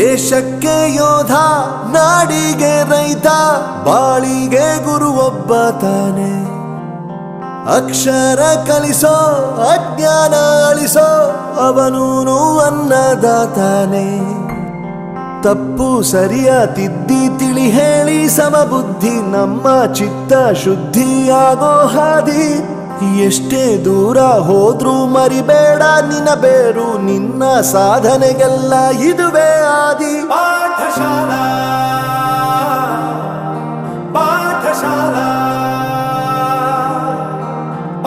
ದೇಶಕ್ಕೆ ಯೋಧ, ನಾಡಿಗೆ ರೈತ, ಬಾಳಿಗೆ ಗುರು ಒಬ್ಬ ತಾನೆ. ಅಕ್ಷರ ಕಲಿಸೋ, ಅಜ್ಞಾನ ಅಳಿಸೋ, ಅವನೂನು ಅನ್ನದಾತಾನೆ. ತಪ್ಪು ಸರಿಯ ತಿದ್ದಿ ತಿಳಿ ಹೇಳಿ ಸಮಬುದ್ಧಿ, ನಮ್ಮ ಚಿತ್ತ ಶುದ್ಧಿಯಾಗೋ ಹಾದಿ. ಎಷ್ಟೇ ದೂರ ಹೋದ್ರೂ ಮರಿಬೇಡ ನಿನ್ನ ಬೇರು, ನಿನ್ನ ಸಾಧನೆಗೆಲ್ಲ ಇದುವೇ ಆದಿ. ಪಾಠಶಾಲಾ ಪಾಠಶಾಲಾ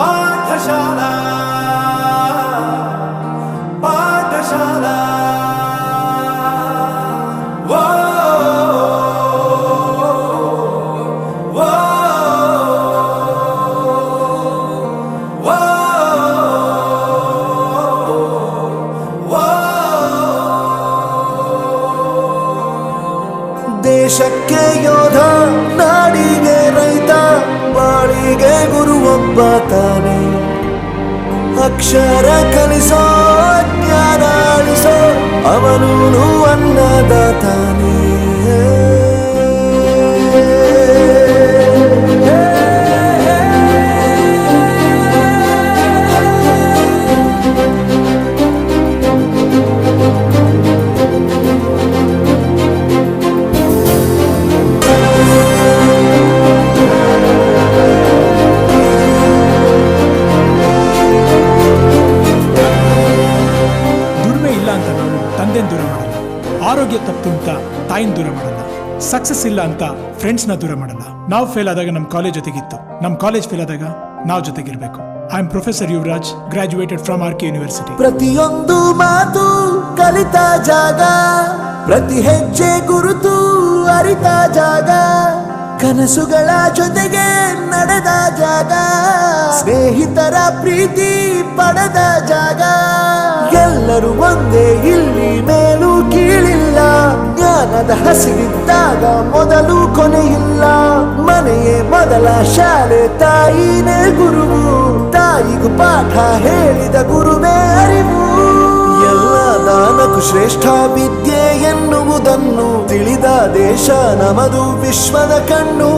ಪಾಠಶಾಲಾ ಪಾಠಶಾಲಾ. ದೇಶಕ್ಕೆ ಯೋಧ, ನಾಡಿಗೆ ರೈತ, ಬಾಳಿಗೆ ಗುರು ಒಬ್ಬ ತಾನೆ. ಅಕ್ಷರ ಕಲಿಸೋ, ಜ್ಞಾನ ಅಳಿಸೋ, ಅವನೂನು ಅನ್ನದಾತಾನೆ. ದೂರ ಮಾಡಲ್ಲ, ಆರೋಗ್ಯ ತಪ್ಪು ಅಂತ ತಾಯಿನ ದೂರ ಮಾಡಲ್ಲ, ಸಕ್ಸಸ್ ಇಲ್ಲ ಅಂತ ಫ್ರೆಂಡ್ಸ್ ನ ದೂರ ಮಾಡಲ್ಲ. ನಾವು ಫೇಲ್ ಆದಾಗ ನಮ್ಮ ಕಾಲೇಜ್ ಜೊತೆಗಿತ್ತು, ನಮ್ಮ ಕಾಲೇಜ್ ಫೇಲ್ ಆದಾಗ ನಾವು ಜೊತೆಗಿರ್ಬೇಕು. I am professor Yuvraj, graduated from RK university. ಪ್ರತಿಯೊಂದು ಮಾತು ಕಲಿತ ಜಾಗ, ಪ್ರತಿ ಹೆಜ್ಜೆ ಗುರುತು ಅರಿತ ಜಾಗ, ಕನಸುಗಳ ಜೊತೆಗೆ ನಡೆದ ಜಾಗ, ಸ್ನೇಹಿತರ ಪ್ರೀತಿ ಪಡೆದ ಜಾಗ. ಎಲ್ಲರೂ ಒಂದೇ, ಇಲ್ಲಿ ಮೇಲೂ ಕೀಳಿಲ್ಲ, ಜ್ಞಾನದ ಹಸಿವಿದ್ದಾಗ ಮೊದಲು ಕೊನೆಯಿಲ್ಲ. ಮನೆಯೇ ಮೊದಲ ಶಾಲೆ, ತಾಯಿನೇ ಗುರುವು, ತಾಯಿಗೂ ಪಾಠ ಹೇಳಿದ ಗುರುವೇ ಅರಿವು. ಎಲ್ಲ ದಾನಕ್ಕೂ ಶ್ರೇಷ್ಠ ವಿದ್ಯೆ ಎನ್ನುವುದನ್ನು ತಿಳಿದ ದೇಶ ನಮದು, ವಿಶ್ವದ ಕಣ್ಣು.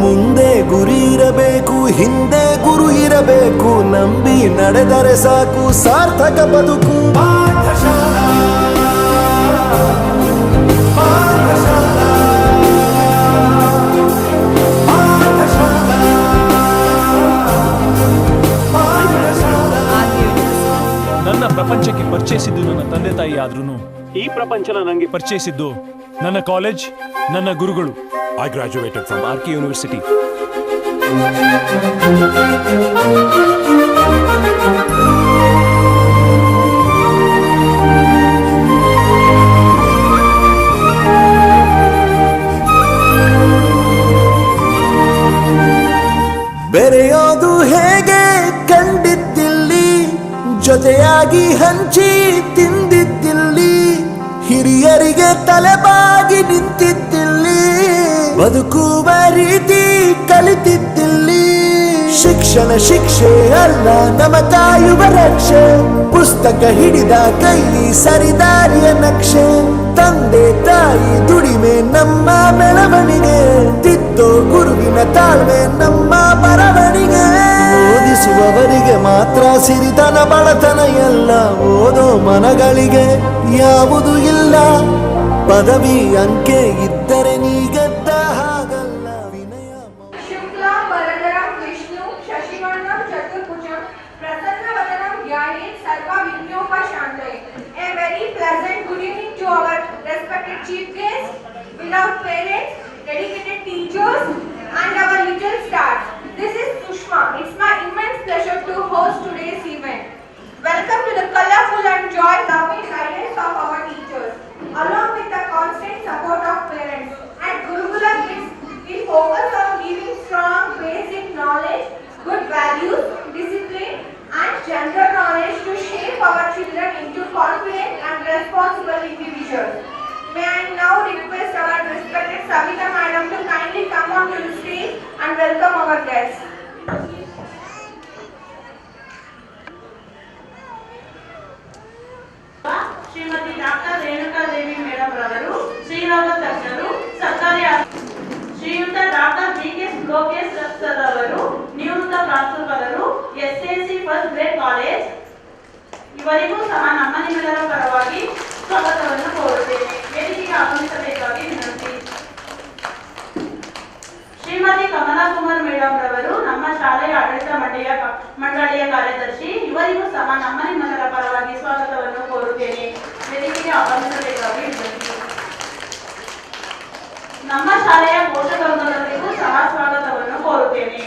ಮುಂದೆ ಗುರಿ ಇರಬೇಕು, ಹಿಂದೆ ಗುರು ಇರಬೇಕು, ನಂಬಿ ನಡೆದರೆ ಸಾಕು ಸಾರ್ಥಕ ಬದುಕು. ಪಾಠಶಾಲಾ ಪಾಠಶಾಲಾ ಪಾಠಶಾಲಾ ಪಾಠಶಾಲಾ. ನನ್ನ ಪ್ರಪಂಚಕ್ಕೆ ಪರಿಚಯಿಸಿದ್ದು ನನ್ನ ತಂದೆ ತಾಯಿ ಆದ್ರೂ ಈ ಪ್ರಪಂಚನ ನನಗೆ ಪರಿಚಯಿಸಿದ್ದು ನನ್ನ ಕಾಲೇಜ್, ನನ್ನ ಗುರುಗಳು. I graduated from RK university. ಬೆರೆಯೋದು ಹೇಗೆ ಕಂಡಿದ್ದಿಲ್ಲಿ, ಜೊತೆಯಾಗಿ ಹಂಚಿ ತಿಂದಿದ್ದಿಲ್ಲಿ, ಹಿರಿಯರಿಗೆ ತಲೆಬಾಗಿ ನಿಂತಿದ್ದಿಲ್ಲಿ, ಬದುಕುವ ರೀತಿ ಕಲಿತಿದ್ದಿಲ್ಲಿ. ಶಿಕ್ಷಣ ಶಿಕ್ಷೆ ಅಲ್ಲ, ನಮ ಕಾಯುವ ರಕ್ಷೆ, ಪುಸ್ತಕ ಹಿಡಿದ ಕೈ ಸರಿದಾರಿಯ ನಕ್ಷೆ. ತಂದೆ ತಾಯಿ ದುಡಿಮೆ ನಮ್ಮ ಬೆಳವಣಿಗೆ, ತಿದ್ದೋ ಗುರುವಿನ ತಾಳ್ಮೆ ನಮ್ಮ ಬರವಣಿಗೆ. ಓದಿಸುವವರಿಗೆ ಮಾತ್ರ ಸಿರಿತನ ಬಡತನ ಎಲ್ಲ, ಓದೋ ಮನಗಳಿಗೆ ಯಾವುದು ಇಲ್ಲ. ಪದವಿ ಅಂಕೆ ಇದ್ದರೆ ನೀ ಗೆದ್ದ ಹಾಗಲ್ಲ. ವಿನಯ ಶುಕ್ಲಾ ವರದರಂ ವಿಷ್ಣು ಶಶಿವರ್ಣಂ ಚತುರ್ಭುಜಂ ಪ್ರಸನ್ನವದನಂ ಧ್ಯಾಯೇತ್ ಸರ್ವ ವಿಘ್ನೋಪಶಾಂತಯೇ. A very pleasant good evening to our respected chief guests, beloved parents, dedicated teachers and our little stars. This is Sushma. It's my immense pleasure to host today's event. Welcome to the colorful and joy-loving guidance of our teachers, along with the constant support of parents. At Gurukula Kids, we focus on giving strong basic knowledge, good values, discipline and general knowledge to shape our children into confident and responsible individuals. May I now request our respected Savita Madam to kindly come on to the stage and welcome our guests. Shrimati doctor Renuka Devi madam Lokesh sir ಅವರು ನಿವೃತ್ತ ಪ್ರಾಂಶುಪಾಲರು Assisi first grade college, ಇವರಿಗೂ ಸಹ ನಮ್ಮ ನಿಮ್ಮೆಲ್ಲರ ಪರವಾಗಿ ಸ್ವಾಗತವನ್ನು ಕೋರುತ್ತೇನೆ. ವೇದಿಕೆಗೆ ಆಗಮಿಸಬೇಕಾಗಿ ವಿನಂತಿ. ಶ್ರೀಮತಿ ಕಮಲಾ ಕುಮಾರ್ ಮೇಡಮ್ ರವರು ನಮ್ಮ ಶಾಲೆಯ ಆಡಳಿತ ಮಂಡಳಿಯ ಕಾರ್ಯದರ್ಶಿ, ಇವರಿಗೂ ಸಹ ನಮ್ಮ ನಿಮ್ಮೆಲ್ಲರ ಪರವಾಗಿ ಸ್ವಾಗತವನ್ನು ಕೋರುತ್ತೇನೆ. ವೇದಿಕೆಗೆ ಆಗಮಿಸಬೇಕಾಗಿ ವಿನಂತಿ. ನಮ್ಮ ಶಾಲೆಯ ಪೋಷಕವೃಂದವರಿಗೂ ಸಹ ಸ್ವಾಗತವನ್ನು ಕೋರುತ್ತೇನೆ.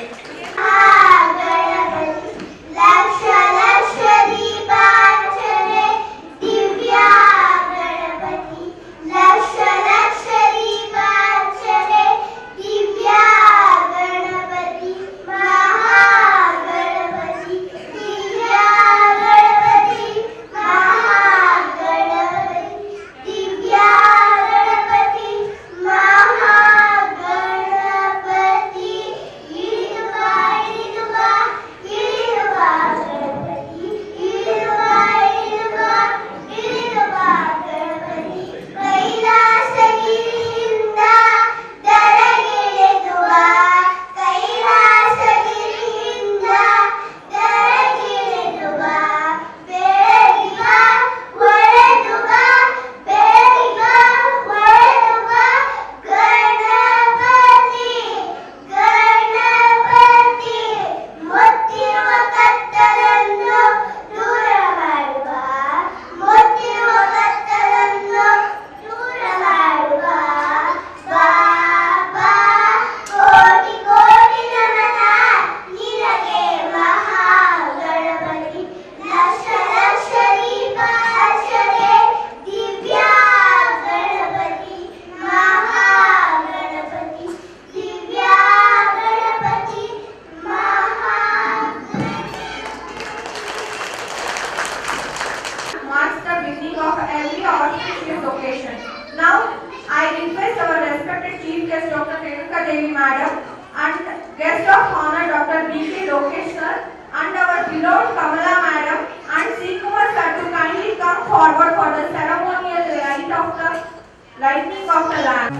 Lightning of the land.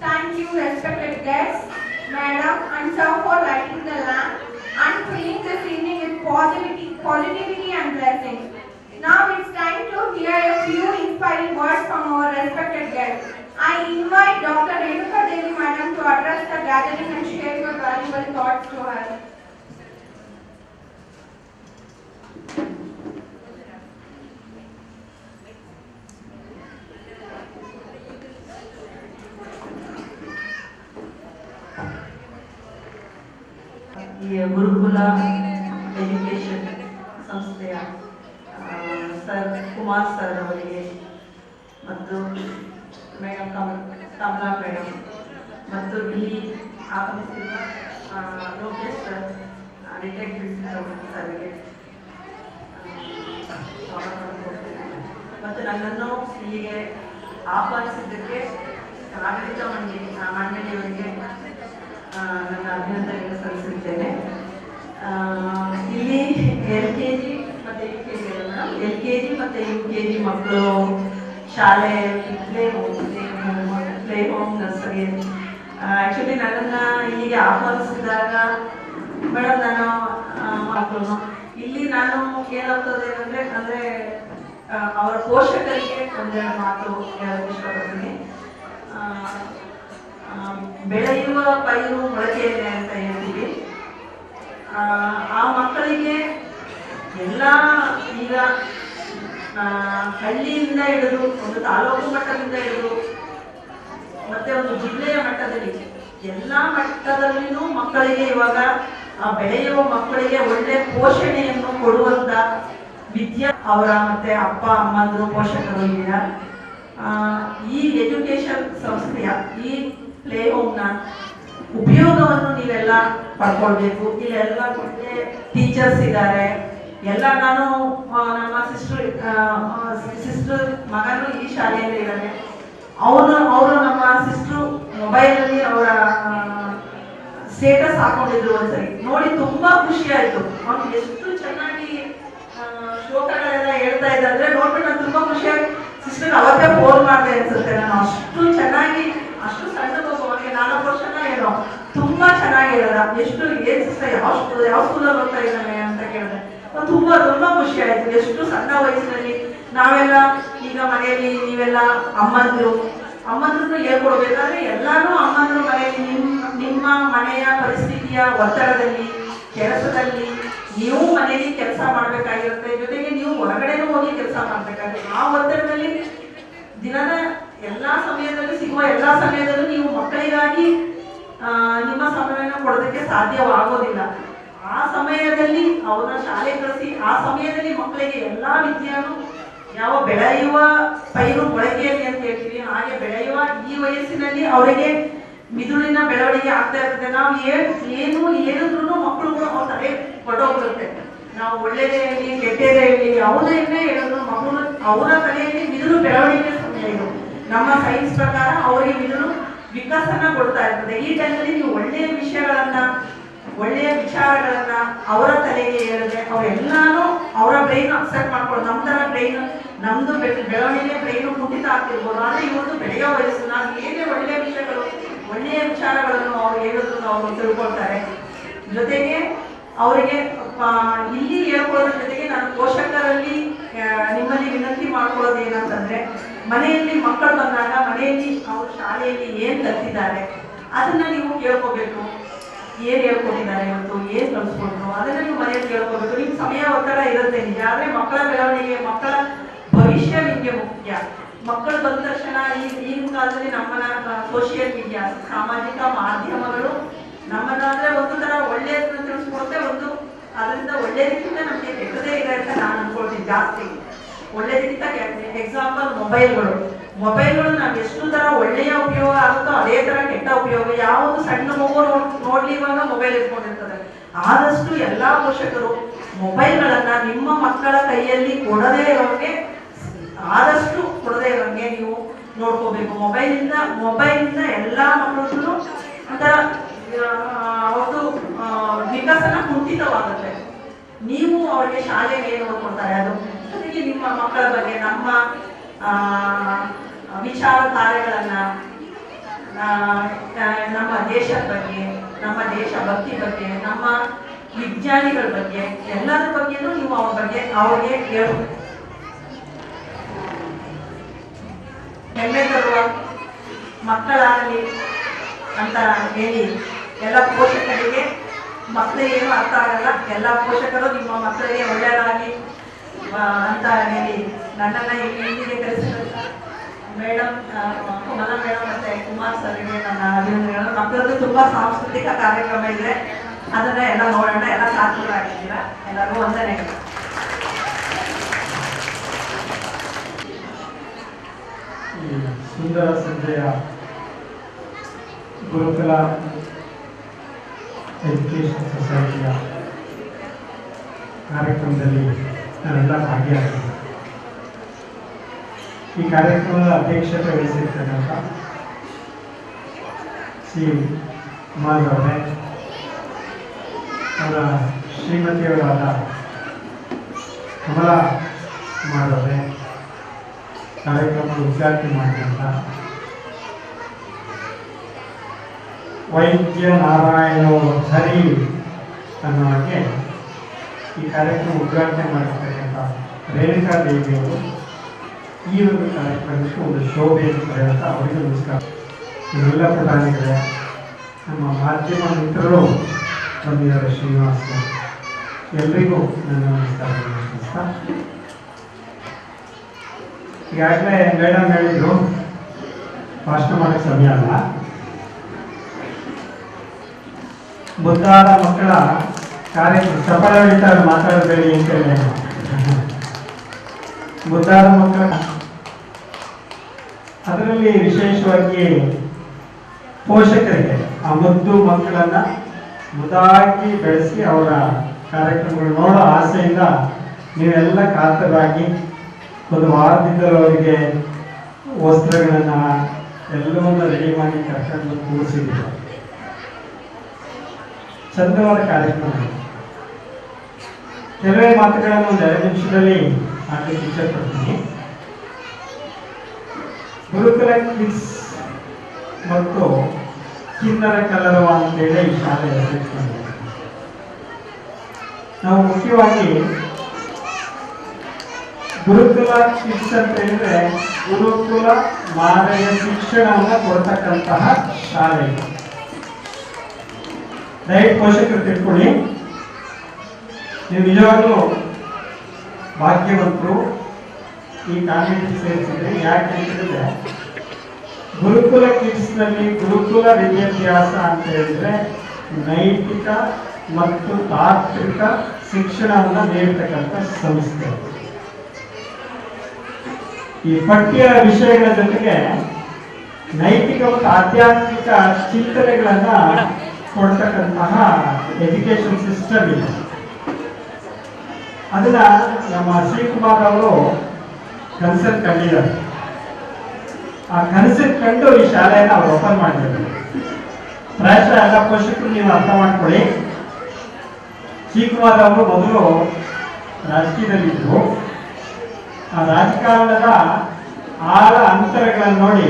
Thank you, respected guests, madam and sir, for lighting the lamp and filling this evening with positivity and blessings. Now it's time to hear a few inspiring words from our respected guests. I invite Dr. Renuka Devi madam to address the gathering and share your valuable thoughts to her. ಈ ಗುರುಕುಲ education ಸಂಸ್ಥೆಯ sir Kumar sir ಅವರಿಗೆ ಮತ್ತು madam Kamala madam ಮತ್ತು ಇಲ್ಲಿ ಆಗಮಿಸಿರುವ Lokesh sir retired principal ಸರ್ಗೆ ಸ್ವಾಗತವನ್ನು ಕೊಡ್ತೇನೆ. ಮತ್ತು ನನ್ನನ್ನು ಇಲ್ಲಿಗೆ ಆಹ್ವಾನಿಸಿದ್ದಕ್ಕೆ ಆಡಳಿತ ಮಂಡಳಿಯವರಿಗೆ ನನ್ನ ಅಭಿನಂದನೆಯನ್ನು ಸಲ್ಲಿಸುತ್ತೇನೆ. ಇಲ್ಲಿ LKG ಮತ್ತು UKG LKG ಮತ್ತು UKG ಮಕ್ಕಳು ಶಾಲೆ ಪ್ಲೇ ಹೋಮ್ ನರ್ಸರಿ. ಆ್ಯಕ್ಚುಲಿ ನನ್ನನ್ನು ಇಲ್ಲಿಗೆ ಆಹ್ವಾನಿಸಿದಾಗ ಮೇಡಮ್ ನಾನು ಮಕ್ಕಳು ಇಲ್ಲಿ ನಾನು ಏನಾಗ್ತದೆ ಅಂದರೆ ಅವರ ಪೋಷಕರಿಗೆ ಒಂದೆರಡು ಮಾತು ಹೇಳೋಕ್ಕೆ ಇಷ್ಟಪಡ್ತೀನಿ. ಬೆಳೆಯುವ ಪೈರು ಮೊಳಕೆಯಿದೆ ಅಂತ ಹೇಳ್ತೀವಿ. ಆ ಮಕ್ಕಳಿಗೆ ಎಲ್ಲ ಈಗ ಹಳ್ಳಿಯಿಂದ ಹಿಡಿದು ಒಂದು ತಾಲೂಕು ಮಟ್ಟದಿಂದ ಹಿಡಿದು ಮತ್ತೆ ಒಂದು ಜಿಲ್ಲೆಯ ಮಟ್ಟದಲ್ಲಿ ಎಲ್ಲ ಮಟ್ಟದಲ್ಲಿನೂ ಮಕ್ಕಳಿಗೆ ಇವಾಗ ಬೆಳೆಯುವ ಮಕ್ಕಳಿಗೆ ಒಳ್ಳೆ ಪೋಷಣೆಯನ್ನು ಕೊಡುವಂತ ವಿದ್ಯಾ ಅವರ ಮತ್ತೆ ಅಪ್ಪ ಅಮ್ಮಂದ್ರು ಪೋಷಕರು ಈಗ ಈ ಎಜುಕೇಶನ್ ಸಂಸ್ಥೆಯ ಈ ಪ್ಲೇ ಹೋಮ್ನ ಉಪಯೋಗವನ್ನು ನೀವೆಲ್ಲ ಪಡ್ಕೊಳ್ಬೇಕು. ಇಲ್ಲೆಲ್ಲ ಒಳ್ಳೆ ಟೀಚರ್ಸ್ ಇದ್ದಾರೆ ಎಲ್ಲ. ನಾನು ನಮ್ಮ ಸಿಸ್ಟರ್ ಮಗನು ಈ ಶಾಲೆಯಲ್ಲಿ ಇದ್ದಾನೆ. ಅವರು ನಮ್ಮ ಸಿಸ್ಟ್ರು ಮೊಬೈಲಲ್ಲಿ ಅವರ ಸ್ಟೇಟಸ್ ಹಾಕೊಂಡಿದ್ರು ಒಂದ್ಸರಿ ನೋಡಿ ತುಂಬಾ ಖುಷಿ ಆಯ್ತು. ಅವ್ನು ಎಷ್ಟು ಚೆನ್ನಾಗಿ ಶ್ಲೋಕಗಳೆಲ್ಲ ಹೇಳ್ತಾ ಇದ್ದಾರೆ ನೋಡ್ಬಿಟ್ಟು ನಾನು ತುಂಬಾ ಖುಷಿಯಾಗಿ ಸಿಸ್ಟರ್ ಅವತ್ತೇ ಫೋನ್ ಮಾಡಿದೆ ಅನ್ಸುತ್ತೆ. ನಾನು ಅಷ್ಟು ಚೆನ್ನಾಗಿ ಅಷ್ಟು ಸಣ್ಣ ಅವನಿಗೆ 4 ವರ್ಷನ ಏನೋ ತುಂಬಾ ಚೆನ್ನಾಗಿ ಹೇಳದ. ಎಷ್ಟು ಏನ್ ಸಿಸ್ಟರ್ ಯಾವ ಸ್ಕೂಲಲ್ಲಿ ಓದ್ತಾ ಇದ್ದಾನೆ ಅಂತ ಕೇಳಿದೆ. ತುಂಬಾ ತುಂಬಾ ಖುಷಿ ಆಯ್ತು. ಎಷ್ಟು ಸಣ್ಣ ವಯಸ್ಸಿನಲ್ಲಿ ನಾವೆಲ್ಲ ಈಗ ಮನೆಯಲ್ಲಿ ನೀವೆಲ್ಲ ಅಮ್ಮಂದ್ರು ಹೇಳ್ಕೊಡ್ಬೇಕಾದ್ರೆ ಎಲ್ಲಾನು ಅಮ್ಮಂದ್ರು ಮನೆಯಲ್ಲಿ ನಿಮ್ಮ ಮನೆಯ ಪರಿಸ್ಥಿತಿಯ ಒತ್ತಡದಲ್ಲಿ ಕೆಲಸದಲ್ಲಿ ನೀವು ಮನೆಯಲ್ಲಿ ಕೆಲಸ ಮಾಡ್ಬೇಕಾಗಿರುತ್ತೆ. ಜೊತೆಗೆ ನೀವು ಹೊರಗಡೆನೂ ಹೋಗಿ ಕೆಲಸ ಮಾಡ್ಬೇಕಾಗುತ್ತೆ. ಆ ಒತ್ತಡದಲ್ಲಿ ದಿನದ ಎಲ್ಲಾ ಸಮಯದಲ್ಲೂ ಸಿಗುವ ಎಲ್ಲಾ ಸಮಯದಲ್ಲೂ ನೀವು ಮಕ್ಕಳಿಗಾಗಿ ನಿಮ್ಮ ಸಮಯವನ್ನು ಕೊಡೋದಕ್ಕೆ ಸಾಧ್ಯವಾಗೋದಿಲ್ಲ. ಆ ಸಮಯದಲ್ಲಿ ಅವರ ಶಾಲೆ ಕಳಿಸಿ ಆ ಸಮಯದಲ್ಲಿ ಮಕ್ಕಳಿಗೆ ಎಲ್ಲಾ ವಿದ್ಯೆಯನ್ನು ಯಾವ ಬೆಳೆಯುವ ಪೈರು ಮೊಳಕೆಯಲ್ಲಿ ಅಂತ ಹೇಳ್ತೀವಿ ಹಾಗೆ ಬೆಳೆಯುವ ಈ ವಯಸ್ಸಿನಲ್ಲಿ ಅವರಿಗೆ ಮಿದುಳಿನ ಬೆಳವಣಿಗೆ ಆಗ್ತಾ ಇರ್ತದೆ. ನಾವು ಏನು ಹೇಳಿದ್ರು ಮಕ್ಕಳು ಅವ್ರ ತಲೆ ಹೊರಟೋಗ್ಬಿಡುತ್ತೆ. ನಾವು ಒಳ್ಳೇದೇ ಹೇಳಿ ಕೆಟ್ಟದೇ ಹೇಳಿ ಯಾವುದನ್ನೇ ಹೇಳಿದ್ರು ಮಕ್ಕಳು ಅವರ ತಲೆಯಲ್ಲಿ ಮಿದುಳು ಬೆಳವಣಿಗೆ ಸಮಯ ಇದು. ನಮ್ಮ ಸೈನ್ಸ್ ಪ್ರಕಾರ ಅವರಿಗೆ ಮಿದುಳು ವಿಕಸನ ಕೊಡ್ತಾ ಇರ್ತದೆ. ಈ ಟೈಮಲ್ಲಿ ನೀವು ಒಳ್ಳೆಯ ವಿಷಯಗಳನ್ನ ಒಳ್ಳೆಯ ವಿಚಾರಗಳನ್ನ ಅವರ ತಲೆಗೆ ಹೇಳಿದ್ರೆ ಅವರೆಲ್ಲಾನು ಅವರ ಬ್ರೈನ್ ಅಕ್ಸೆಪ್ಟ್ ಮಾಡ್ಕೊಳ್ಳೋದು. ನಮ್ಮ ತರ ಬ್ರೈನ್ ನಮ್ದು ಬೆಳವಣಿಗೆ ಬ್ರೈನ್ ಕುಂಠಿತ ಆಗ್ತಿರ್ಬೋದು. ಆದ್ರೆ ಇವತ್ತು ಬೆಳೆಯೋ ವಯಸ್ಸು ನಾವು ಏನೇ ಒಳ್ಳೆಯ ವಿಷಯಗಳು ಒಳ್ಳೆಯ ವಿಚಾರಗಳನ್ನು ಅವ್ರು ಹೇಳಿದ್ರು ಅವರು ತಿಳ್ಕೊಳ್ತಾರೆ. ಜೊತೆಗೆ ಅವರಿಗೆ ಇಲ್ಲಿ ಹೇಳ್ಕೊಳ್ಳೋದ್ರ ಜೊತೆಗೆ ನಾನು ಪೋಷಕರಲ್ಲಿ ನಿಮ್ಮಲ್ಲಿ ವಿನಂತಿ ಮಾಡ್ಕೊಳ್ಳೋದು ಏನಂತಂದ್ರೆ ಮನೆಯಲ್ಲಿ ಮಕ್ಕಳು ಬಂದಾಗ ಮನೆಯಲ್ಲಿ ಅವರು ಶಾಲೆಯಲ್ಲಿ ಏನ್ ಕಲಿತಿದ್ದಾರೆ ಅದನ್ನ ನೀವು ಕೇಳ್ಕೋಬೇಕು. ಏನ್ ಹೇಳ್ಕೊಟ್ಟಿದ್ದಾರೆ ಇವತ್ತು ಏನ್ ಕಲಿಸ್ಕೊಟ್ರು ಅದನ್ನ ನೀವು ಮನೆಯಲ್ಲಿ ಕೇಳ್ಕೋಬೇಕು. ನಿಮ್ ಸಮಯ ಒತ್ತಡ ಇರುತ್ತೆ ನಿಜ. ಆದ್ರೆ ಮಕ್ಕಳ ಬೆಳವಣಿಗೆ ಮಕ್ಕಳ ಭವಿಷ್ಯ ನಿಮ್ಗೆ ಮುಖ್ಯ. ಮಕ್ಕಳು ಬಂದ ತಕ್ಷಣ ಈಗಿನ ಕಾಲದಲ್ಲಿ ನಮ್ಮನ್ನ ಸೋಷಿಯಲ್ ಮೀಡಿಯಾ ಸಾಮಾಜಿಕ ಮಾಧ್ಯಮಗಳು ನಮ್ಮನ್ನಾದ್ರೆ ಒಂದು ತರ ಒಳ್ಳೆಯದನ್ನ ತಿಳಿಸ್ಕೊಡುತ್ತೆ. ಒಂದು ಅದರಿಂದ ಒಳ್ಳೇದಕ್ಕಿಂತ ನಮ್ಗೆ ಕೆಟ್ಟದೇ ಇದೆ ಅಂತ ನಾನು ಅನ್ಕೊಳ್ತೀನಿ. ಜಾಸ್ತಿ ಒಳ್ಳೇದಕ್ಕಿಂತ ಎಕ್ಸಾಂಪಲ್ ಮೊಬೈಲ್ಗಳು ನಾವು ಎಷ್ಟು ತರ ಒಳ್ಳೆಯ ಉಪಯೋಗ ಆಗುತ್ತೋ ಅದೇ ತರ ಕೆಟ್ಟ ಉಪಯೋಗ. ಯಾವುದು ಸಣ್ಣ ಮಗು ನೋಡ್ಲಿ ಇವಾಗ ಮೊಬೈಲ್ ಇಟ್ಕೊಂಡಿರ್ತದೆ. ಆದಷ್ಟು ಎಲ್ಲಾ ಪೋಷಕರು ಮೊಬೈಲ್ಗಳನ್ನ ನಿಮ್ಮ ಮಕ್ಕಳ ಕೈಯಲ್ಲಿ ಕೊಡದೇ ಇರೋಂಗೆ ಆದಷ್ಟು ಕೊಡದೇ ಇರೋಂಗೆ ನೀವು ನೋಡ್ಕೋಬೇಕು. ಮೊಬೈಲಿಂದ ಎಲ್ಲಾ ಮಕ್ಕಳು ಒಂಥರ ಅವ್ರದ್ದು ವಿಕಸನ ಕುಂಠಿತವಾಗುತ್ತೆ. ನೀವು ಅವರಿಗೆ ಶಾಲೆಗೆ ಏನು ಓದ್ಕೊಡ್ತಾರೆ ಅದು ಜೊತೆಗೆ ನಿಮ್ಮ ಮಕ್ಕಳ ಬಗ್ಗೆ ನಮ್ಮ ವಿಚಾರ ಕಾರ್ಯಗಳನ್ನ ನಮ್ಮ ದೇಶದ ಬಗ್ಗೆ ನಮ್ಮ ದೇಶ ಭಕ್ತಿ ಬಗ್ಗೆ ನಮ್ಮ ವಿಜ್ಞಾನಿಗಳ ಬಗ್ಗೆ ಎಲ್ಲರ ಬಗ್ಗೆನೂ ನೀವು ಅವ್ರಿಗೆ ಹೇಳ್ಬೇಕು. ಹೆಮ್ಮೆ ತರುವ ಮಕ್ಕಳಾಗಲಿ ಅಂತ ಹೇಳಿ ಎಲ್ಲ ಪೋಷಕರಿಗೆ ಮಕ್ಕಳಿಗೇನು ಅರ್ಥ ಆಗಲ್ಲ. ಎಲ್ಲ ಪೋಷಕರು ನಿಮ್ಮ ಮಕ್ಕಳಿಗೆ ಒಳ್ಳೆಯದಾಗಿ ಅಂತ ಹೇಳಿ ನನ್ನನ್ನ ಇಲ್ಲಿಗೆ ಕಲಿಸಿದಂತ ಮೇಡಮ್ ಕುಮಾರ ಮೇಡಮ್ ಮತ್ತೆ ಕುಮಾರ್ ಸರ್ಗೆ ನನ್ನ ಅಭಿನಂದನೆಗಳು. ಮಕ್ಕಳದ್ದು ತುಂಬಾ ಸಾಂಸ್ಕೃತಿಕ ಕಾರ್ಯಕ್ರಮ ಇದೆ. ಅದನ್ನ ಎಲ್ಲ ನೋಡೋಣ. ಎಲ್ಲ ಸಾರ್ಥಕರಾಗಿದ್ದೀರಾ. ಎಲ್ಲರಿಗೂ ವಂದನೆಗಳು. ಈ ಸುಂದರ ಸಂಜೆಯ ಗುರುಕುಲ ಎಜುಕೇಷನ್ ಸೊಸೈಟಿಯ ಕಾರ್ಯಕ್ರಮದಲ್ಲಿ ನಾನೆಲ್ಲ ಭಾಗಿಯಾಗಿದ್ದೆ. ಈ ಕಾರ್ಯಕ್ರಮದ ಅಧ್ಯಕ್ಷತೆ ವಹಿಸಿರ್ತಕ್ಕಂಥ ಶ್ರೀ ಕುಮಾರ್ ಅವರೇ, ಅವರ ಶ್ರೀಮತಿಯವರಾದ ಕಮಲಾ ಕುಮಾರ್ ಅವರೇ, ಕಾರ್ಯಕ್ರಮ ಉದ್ಘಾಟನೆ ಮಾಡಿದಂಥ ವೈದ್ಯ ನಾರಾಯಣ ಹರಿ ಅನ್ನೋಕ್ಕೆ ಈ ಕಾರ್ಯಕ್ರಮ ಉದ್ಘಾಟನೆ ಮಾಡಿರ್ತಕ್ಕಂಥ ರೇಣುಕಾ ದೇವಿಯವರು ಈ ಒಂದು ಕಾರ್ಯಕ್ರಮಕ್ಕೆ ಒಂದು ಶೋಭೆಯನ್ನು ಪಡೆಯುವಂಥ ಅವರಿಗೂ ನಮಸ್ಕಾರ. ಇವೆಲ್ಲ ಪ್ರಧಾನಿಗಳೇ, ನಮ್ಮ ಮಾಧ್ಯಮ ಮಿತ್ರರು ಬಂದಿದ್ದಾರೆ, ಶ್ರೀನಿವಾಸ, ಎಲ್ರಿಗೂ ನನ್ನ ನಮಸ್ಕಾರ. ಈಗಾಗಲೇ ಮೇಡಮ್ ಹೇಳಿದ್ರು ಭಾಷಣ ಮಾಡೋಕ್ಕೆ ಸಮಯ ಅಲ್ಲ. ಮುದ್ದಾದ ಮಕ್ಕಳ ಕಾರ್ಯಕ್ರಮ ಚಪಲ ಹೊಡಿತಾ ಮಾತಾಡಬೇಡಿ ಅಂತ ಹೇಳಿ ಮುದ್ದಾದ ಮಕ್ಕಳ ಅದರಲ್ಲಿ ವಿಶೇಷವಾಗಿ ಪೋಷಕರಿಗೆ ಆ ಮುದ್ದು ಮಕ್ಕಳನ್ನ ಮುದ್ದಾಗಿ ಬೆಳೆಸಿ ಅವರ ಕಾರ್ಯಕ್ರಮಗಳು ನೋಡೋ ಆಸೆಯಿಂದ ನೀವೆಲ್ಲ ಕಾತರಾಗಿ ಒಂದು ವಾರದಿಂದಲೂ ಅವರಿಗೆ ವಸ್ತ್ರಗಳನ್ನ ಎಲ್ಲವನ್ನ ರೆಡಿ ಮಾಡಿ ಕರ್ಕೊಂಡು ಕೂರಿಸಿದ್ರು. ಚಂದವಾದ ಕಾರ್ಯಕ್ರಮ. ಕೆಲವೇ ಮಾತುಗಳನ್ನು ಒಂದು 2 ನಿಮಿಷದಲ್ಲಿ ಹಾಕಲಿಕ್ಕೆ ಇಷ್ಟಪಡ್ತೀನಿ. ಗುರುಕುಲ ಕಿಡ್ಸ್ ಮತ್ತು ಕಿನ್ನರ ಕಲರವ ಅಂತೇಳಿ ಈ ಶಾಲೆ ಹೆಸರಿಸಿಕೊಂಡಿದೆ. ನಾವು ಮುಖ್ಯವಾಗಿ ಗುರುಕುಲ ಕಿಡ್ಸ್ ಅಂತ ಹೇಳಿದ್ರೆ ಗುರುಕುಲ ಮಾದರಿಯ ಶಿಕ್ಷಣವನ್ನು ಕೊಡ್ತಕ್ಕಂತಹ ಶಾಲೆ. ದಯವಿಟ್ಟು ಪೋಷಕರು ತಿಳ್ಕೊಳ್ಳಿ, ನೀವು ನಿಜವಾಗ್ಲೂ ಭಾಗ್ಯವಂತರು ಈ ಕಾನ್ವೆಂಟ್ ಸೇರಿಸಿದ್ರೆ. ಯಾಕೆ ಹೇಳಿದ್ರೆ ಗುರುಕುಲ ಕಿಡ್ಸ್ ನಲ್ಲಿ ಗುರುಕುಲ ವಿದ್ಯಾಭ್ಯಾಸ ಅಂತ ಹೇಳಿದ್ರೆ ನೈತಿಕ ಮತ್ತು ತಾತ್ವಿಕ ಶಿಕ್ಷಣವನ್ನು ನೀಡತಕ್ಕಂಥ ಸಂಸ್ಥೆ. ಈ ಪಠ್ಯ ವಿಷಯಗಳ ಜೊತೆಗೆ ನೈತಿಕ ಮತ್ತು ಆಧ್ಯಾತ್ಮಿಕ ಚಿಂತನೆಗಳನ್ನ ಕೊಡ್ತಕ್ಕಂತಹ ಎಜುಕೇಶನ್ ಸಿಸ್ಟಮ್ ಇದೆ. ಅದನ್ನ ನಮ್ಮ ಶ್ರೀಕುಮಾರ್ ಅವರು ಕನಸನ್ನು ಕಂಡಿದ್ದಾರೆ. ಆ ಕನಸನ್ನು ಕಂಡು ಈ ಶಾಲೆಯನ್ನು ಅವರು ಓಪನ್ ಮಾಡಿದ್ದಾರೆ. ಪ್ರಾಯಶಃ ಎಲ್ಲ ಪೋಷಕರು ನೀವು ಅರ್ಥ ಮಾಡ್ಕೊಳ್ಳಿ, ಶ್ರೀಕುಮಾರ್ ಅವರು ಮೊದಲು ರಾಜಕೀಯದಲ್ಲಿದ್ದರು. ಆ ರಾಜಕಾರಣದ ಆಳ ಅಂತರಗಳನ್ನು ನೋಡಿ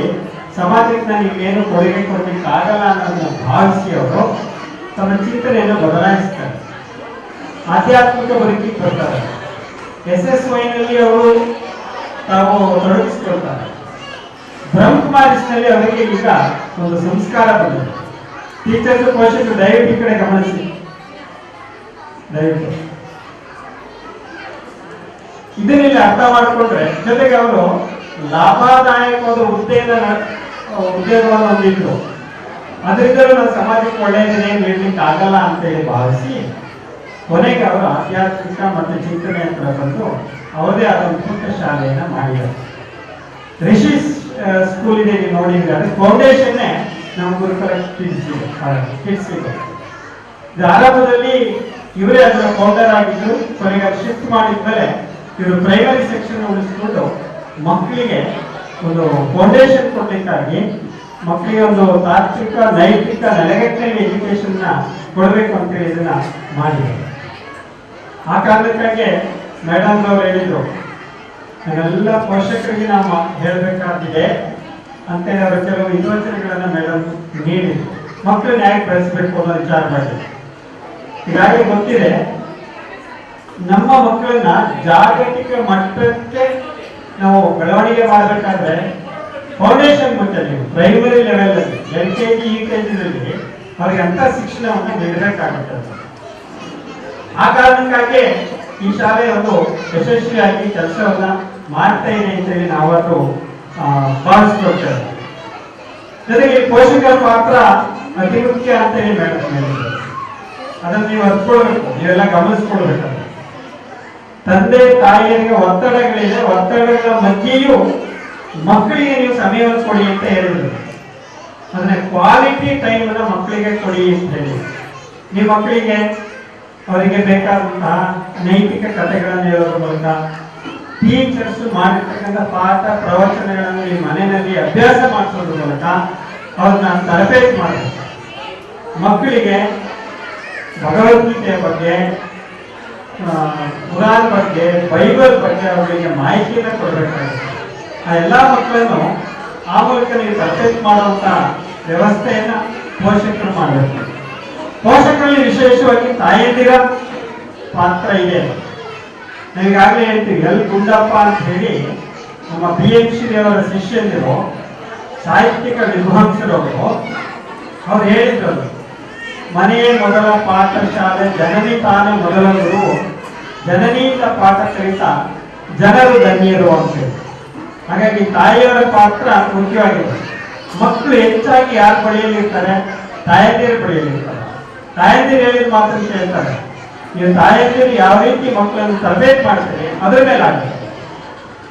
ಸಮಾಜಕ್ಕೆ ನೀವೇನು ಕೊಡುಗೆ ಕೊಡಲಿಕ್ಕೆ ಆಗಲ್ಲ ಅನ್ನೋದನ್ನ ಭಾವಿಸಿ ಅವರು ತಮ್ಮ ಚಿಂತನೆಯನ್ನು ಬದಲಾಯಿಸ್ತಾರೆ. ಆಧ್ಯಾತ್ಮಿಕ ಬದುಕಿಗೆ ಬರ್ತಾರೆ. SSYನಲ್ಲಿ ಅವರು ತಾವು ತೊಡಗಿಸ್ಕೊಳ್ತಾರೆ. ಬ್ರಹ್ಮಕುಮಾರಿಸ್ನಲ್ಲಿ ಅವರಿಗೆ ಈಗ ಒಂದು ಸಂಸ್ಕಾರ ಬಂದಿದೆ. ಟೀಚರ್ಸ್ ಪೋಷಕರು ದಯವಿಟ್ಟು ಈ ಕಡೆ ಗಮನಿಸಿ, ದಯವಿಟ್ಟು ಇದನ್ನೆಲ್ಲ ಅರ್ಥ ಮಾಡಿಕೊಂಡ್ರೆ ಜೊತೆಗೆ ಅವರು ಲಾಭದಾಯಕವಾದ ಉದ್ಯೋಗವನ್ನು ಹೊಂದಿದ್ರು. ಅದರಿಂದಲೂ ನಾವು ಸಮಾಜಕ್ಕೆ ಒಳ್ಳೆಯದನ್ನೇ ನೀಡಲಿಕ್ಕೆ ಆಗಲ್ಲ ಅಂತೇಳಿ ಭಾವಿಸಿ ಕೊನೆಗೆ ಅವರು ಆಧ್ಯಾತ್ಮಿಕ ಮತ್ತು ಚಿಂತನೆ ಹತ್ರ ಬಂದು ಅವರದೇ ಆದ ಒಂದು ಪುಟ್ಟ ಶಾಲೆಯನ್ನು ಮಾಡಿದ್ದಾರೆ. ರಿಷಿ ಸ್ಕೂಲ್ ಇದೆ, ನೀವು ನೋಡಿದ್ರೆ ಅದು ಫೌಂಡೇಶನ್ನೇ ನಮ್ಮ ಗುರುಕುಲ ಕಿಡ್ಸ್ ಇದೆ. ಇದು ಆರಂಭದಲ್ಲಿ ಇವರೇ ಅದರ ಫೌಂಡರ್ ಆಗಿದ್ದು ಕೊನೆಗೆ ಅದು ಶಿಫ್ಟ್ ಮಾಡಿದ್ಮೇಲೆ ಇವರು ಪ್ರೈಮರಿ ಸೆಕ್ಷನ್ ಉಳಿಸ್ಕೊಂಡು ಮಕ್ಕಳಿಗೆ ಒಂದು ಫೌಂಡೇಶನ್ ಕೊಡ್ಲಿಕ್ಕಾಗಿ ಮಕ್ಕಳಿಗೆ ಒಂದು ತಾತ್ವಿಕ ನೈತಿಕ ನೆಲೆಗಟ್ಟಿನಲ್ಲಿ ಎಜುಕೇಶನ್ ಕೊಡಬೇಕು ಅಂತೇಳಿ ಇದನ್ನ ಮಾಡಿದ್ದಾರೆ. ಆ ಕಾರಣಕ್ಕಾಗಿ ಮೇಡಮ್ ಅವರು ಹೇಳಿದ್ರು, ನಾವೆಲ್ಲ ಪೋಷಕರಿಗೆ ನಾವು ಹೇಳಬೇಕಾಗಿದೆ ಅಂತೇಳಿ ಅವರು ಕೆಲವು ಯೋಚನೆಗಳನ್ನ ಮೇಡಮ್ ನೀಡಿದ್ರು. ಮಕ್ಕಳನ್ನ ಹೇಗೆ ಬೆಳೆಸಬೇಕು ಅನ್ನೋ ವಿಚಾರ ಮಾಡಿದ್ರು. ಹೀಗಾಗಿ ಗೊತ್ತಿದೆ, ನಮ್ಮ ಮಕ್ಕಳನ್ನ ಜಾಗತಿಕ ಮಟ್ಟಕ್ಕೆ ನಾವು ಬೆಳವಣಿಗೆ ಮಾಡಬೇಕಾದ್ರೆ ಫೌಂಡೇಶನ್ ಮುಂಚೆ ನೀವು ಪ್ರೈಮರಿ ಲೆವೆಲ್ ಅಲ್ಲಿ LKG UKG ಅವ್ರಿಗೆ ಅಂತ ಶಿಕ್ಷಣವನ್ನು ನೀಡಬೇಕಾಗುತ್ತದೆ. ಆ ಕಾರಣಕ್ಕಾಗಿ ಈ ಶಾಲೆ ಒಂದು ಯಶಸ್ವಿಯಾಗಿ ಕೆಲಸವನ್ನ ಮಾಡ್ತಾ ಇದೆ ಅಂತೇಳಿ ನಾವತ್ತು ಭಾವಿಸ್ಕೊಳ್ತೇವೆ. ಜೊತೆಗೆ ಪೋಷಕರ ಪಾತ್ರ ಅತಿ ಮುಖ್ಯ ಅಂತೇಳಿ ಮೇಡಮ್ ಹೇಳಿದ್ರು. ಅದನ್ನು ನೀವು ಅರ್ತ್ಕೊಳ್ಬೇಕು, ನೀವೆಲ್ಲ ಗಮನಿಸ್ಕೊಳ್ಬೇಕು. ತಂದೆ ತಾಯಿಯರಿಗೆ ಒತ್ತಡಗಳಿದೆ, ಒತ್ತಡಗಳ ಮಧ್ಯೆಯೂ ಮಕ್ಕಳಿಗೆ ನೀವು ಸಮಯವನ್ನು ಕೊಡಿ ಅಂತ ಹೇಳಿದ್ರು. ಅದನ್ನ ಕ್ವಾಲಿಟಿ ಟೈಮ್ ಅನ್ನ ಮಕ್ಕಳಿಗೆ ಕೊಡಿ ಅಂತ ಹೇಳಿ ನೀವು ಮಕ್ಕಳಿಗೆ ಅವರಿಗೆ ಬೇಕಾದಂತಹ ನೈತಿಕ ಕಥೆಗಳನ್ನು ಹೇಳೋದ್ರ ಮೂಲಕ ಟೀಚರ್ಸ್ ಮಾಡಿರ್ತಕ್ಕಂಥ ಪಾಠ ಪ್ರವಚನಗಳನ್ನು ನಿಮ್ಮ ಮನೆಯಲ್ಲಿ ಅಭ್ಯಾಸ ಮಾಡಿಸೋದ್ರ ಮೂಲಕ ಅವ್ರನ್ನ ತರಬೇತಿ ಮಾಡಬೇಕು. ಮಕ್ಕಳಿಗೆ ಭಗವದ್ಗೀತೆಯ ಬಗ್ಗೆ, ಕುರಾನ್ ಬಗ್ಗೆ, ಬೈಬಲ್ ಬಗ್ಗೆ ಅವರಿಗೆ ಮಾಹಿತಿಯನ್ನು ಕೊಡಬೇಕಾಗುತ್ತೆ. ಆ ಎಲ್ಲ ಮಕ್ಕಳನ್ನು ಆ ಮೂಲಕ ನೀವು ತರಬೇತಿ ಮಾಡುವಂತ ವ್ಯವಸ್ಥೆಯನ್ನ ಪೋಷಕರು ಮಾಡಬೇಕು. ಪೋಷಕರಲ್ಲಿ ವಿಶೇಷವಾಗಿ ತಾಯಂದಿರ ಪಾತ್ರ ಇದೆ. ನಾವೀಗಾಗಲೇ ಹೇಳ್ತೀವಿ, ಎಲ್ ಗುಂಡಪ್ಪ ಅಂತ ಹೇಳಿ ನಮ್ಮ BMC ಅವರ ಶಿಷ್ಯಂದಿರು, ಸಾಹಿತ್ಯಿಕ ವಿದ್ವಾಂಸರವರು, ಅವ್ರು ಹೇಳಿದ್ರು, ಮನೆಯೇ ಮೊದಲ ಪಾಠಶಾಲೆ, ಜನನಿ ತಾನ ಮೊದಲ ಗುರು, ಜನನೀತ ಪಾಠ ಕಲಿತ ಜನರು ಧನ್ಯರು ಅಂತೇಳಿ. ಹಾಗಾಗಿ ತಾಯಿಯವರ ಪಾತ್ರ ಮುಖ್ಯವಾಗಿದೆ. ಮಕ್ಕಳು ಹೆಚ್ಚಾಗಿ ಯಾರು ಬಳಿಯಲ್ಲಿರ್ತಾರೆ? ತಾಯಂದಿರು ಬಳಿಯಲ್ಲಿರ್ತಾರೆ. ತಾಯಂದಿರು ಹೇಳಿದ ಮಾತ್ರ ಕೇಳ್ತಾರೆ. ನೀವು ತಾಯಂದಿರು ಯಾವ ರೀತಿ ಮಕ್ಕಳನ್ನು ತರಬೇತಿ ಮಾಡ್ತಾರೆ ಅದ್ರ ಮೇಲೆ ಆಗಿದೆ.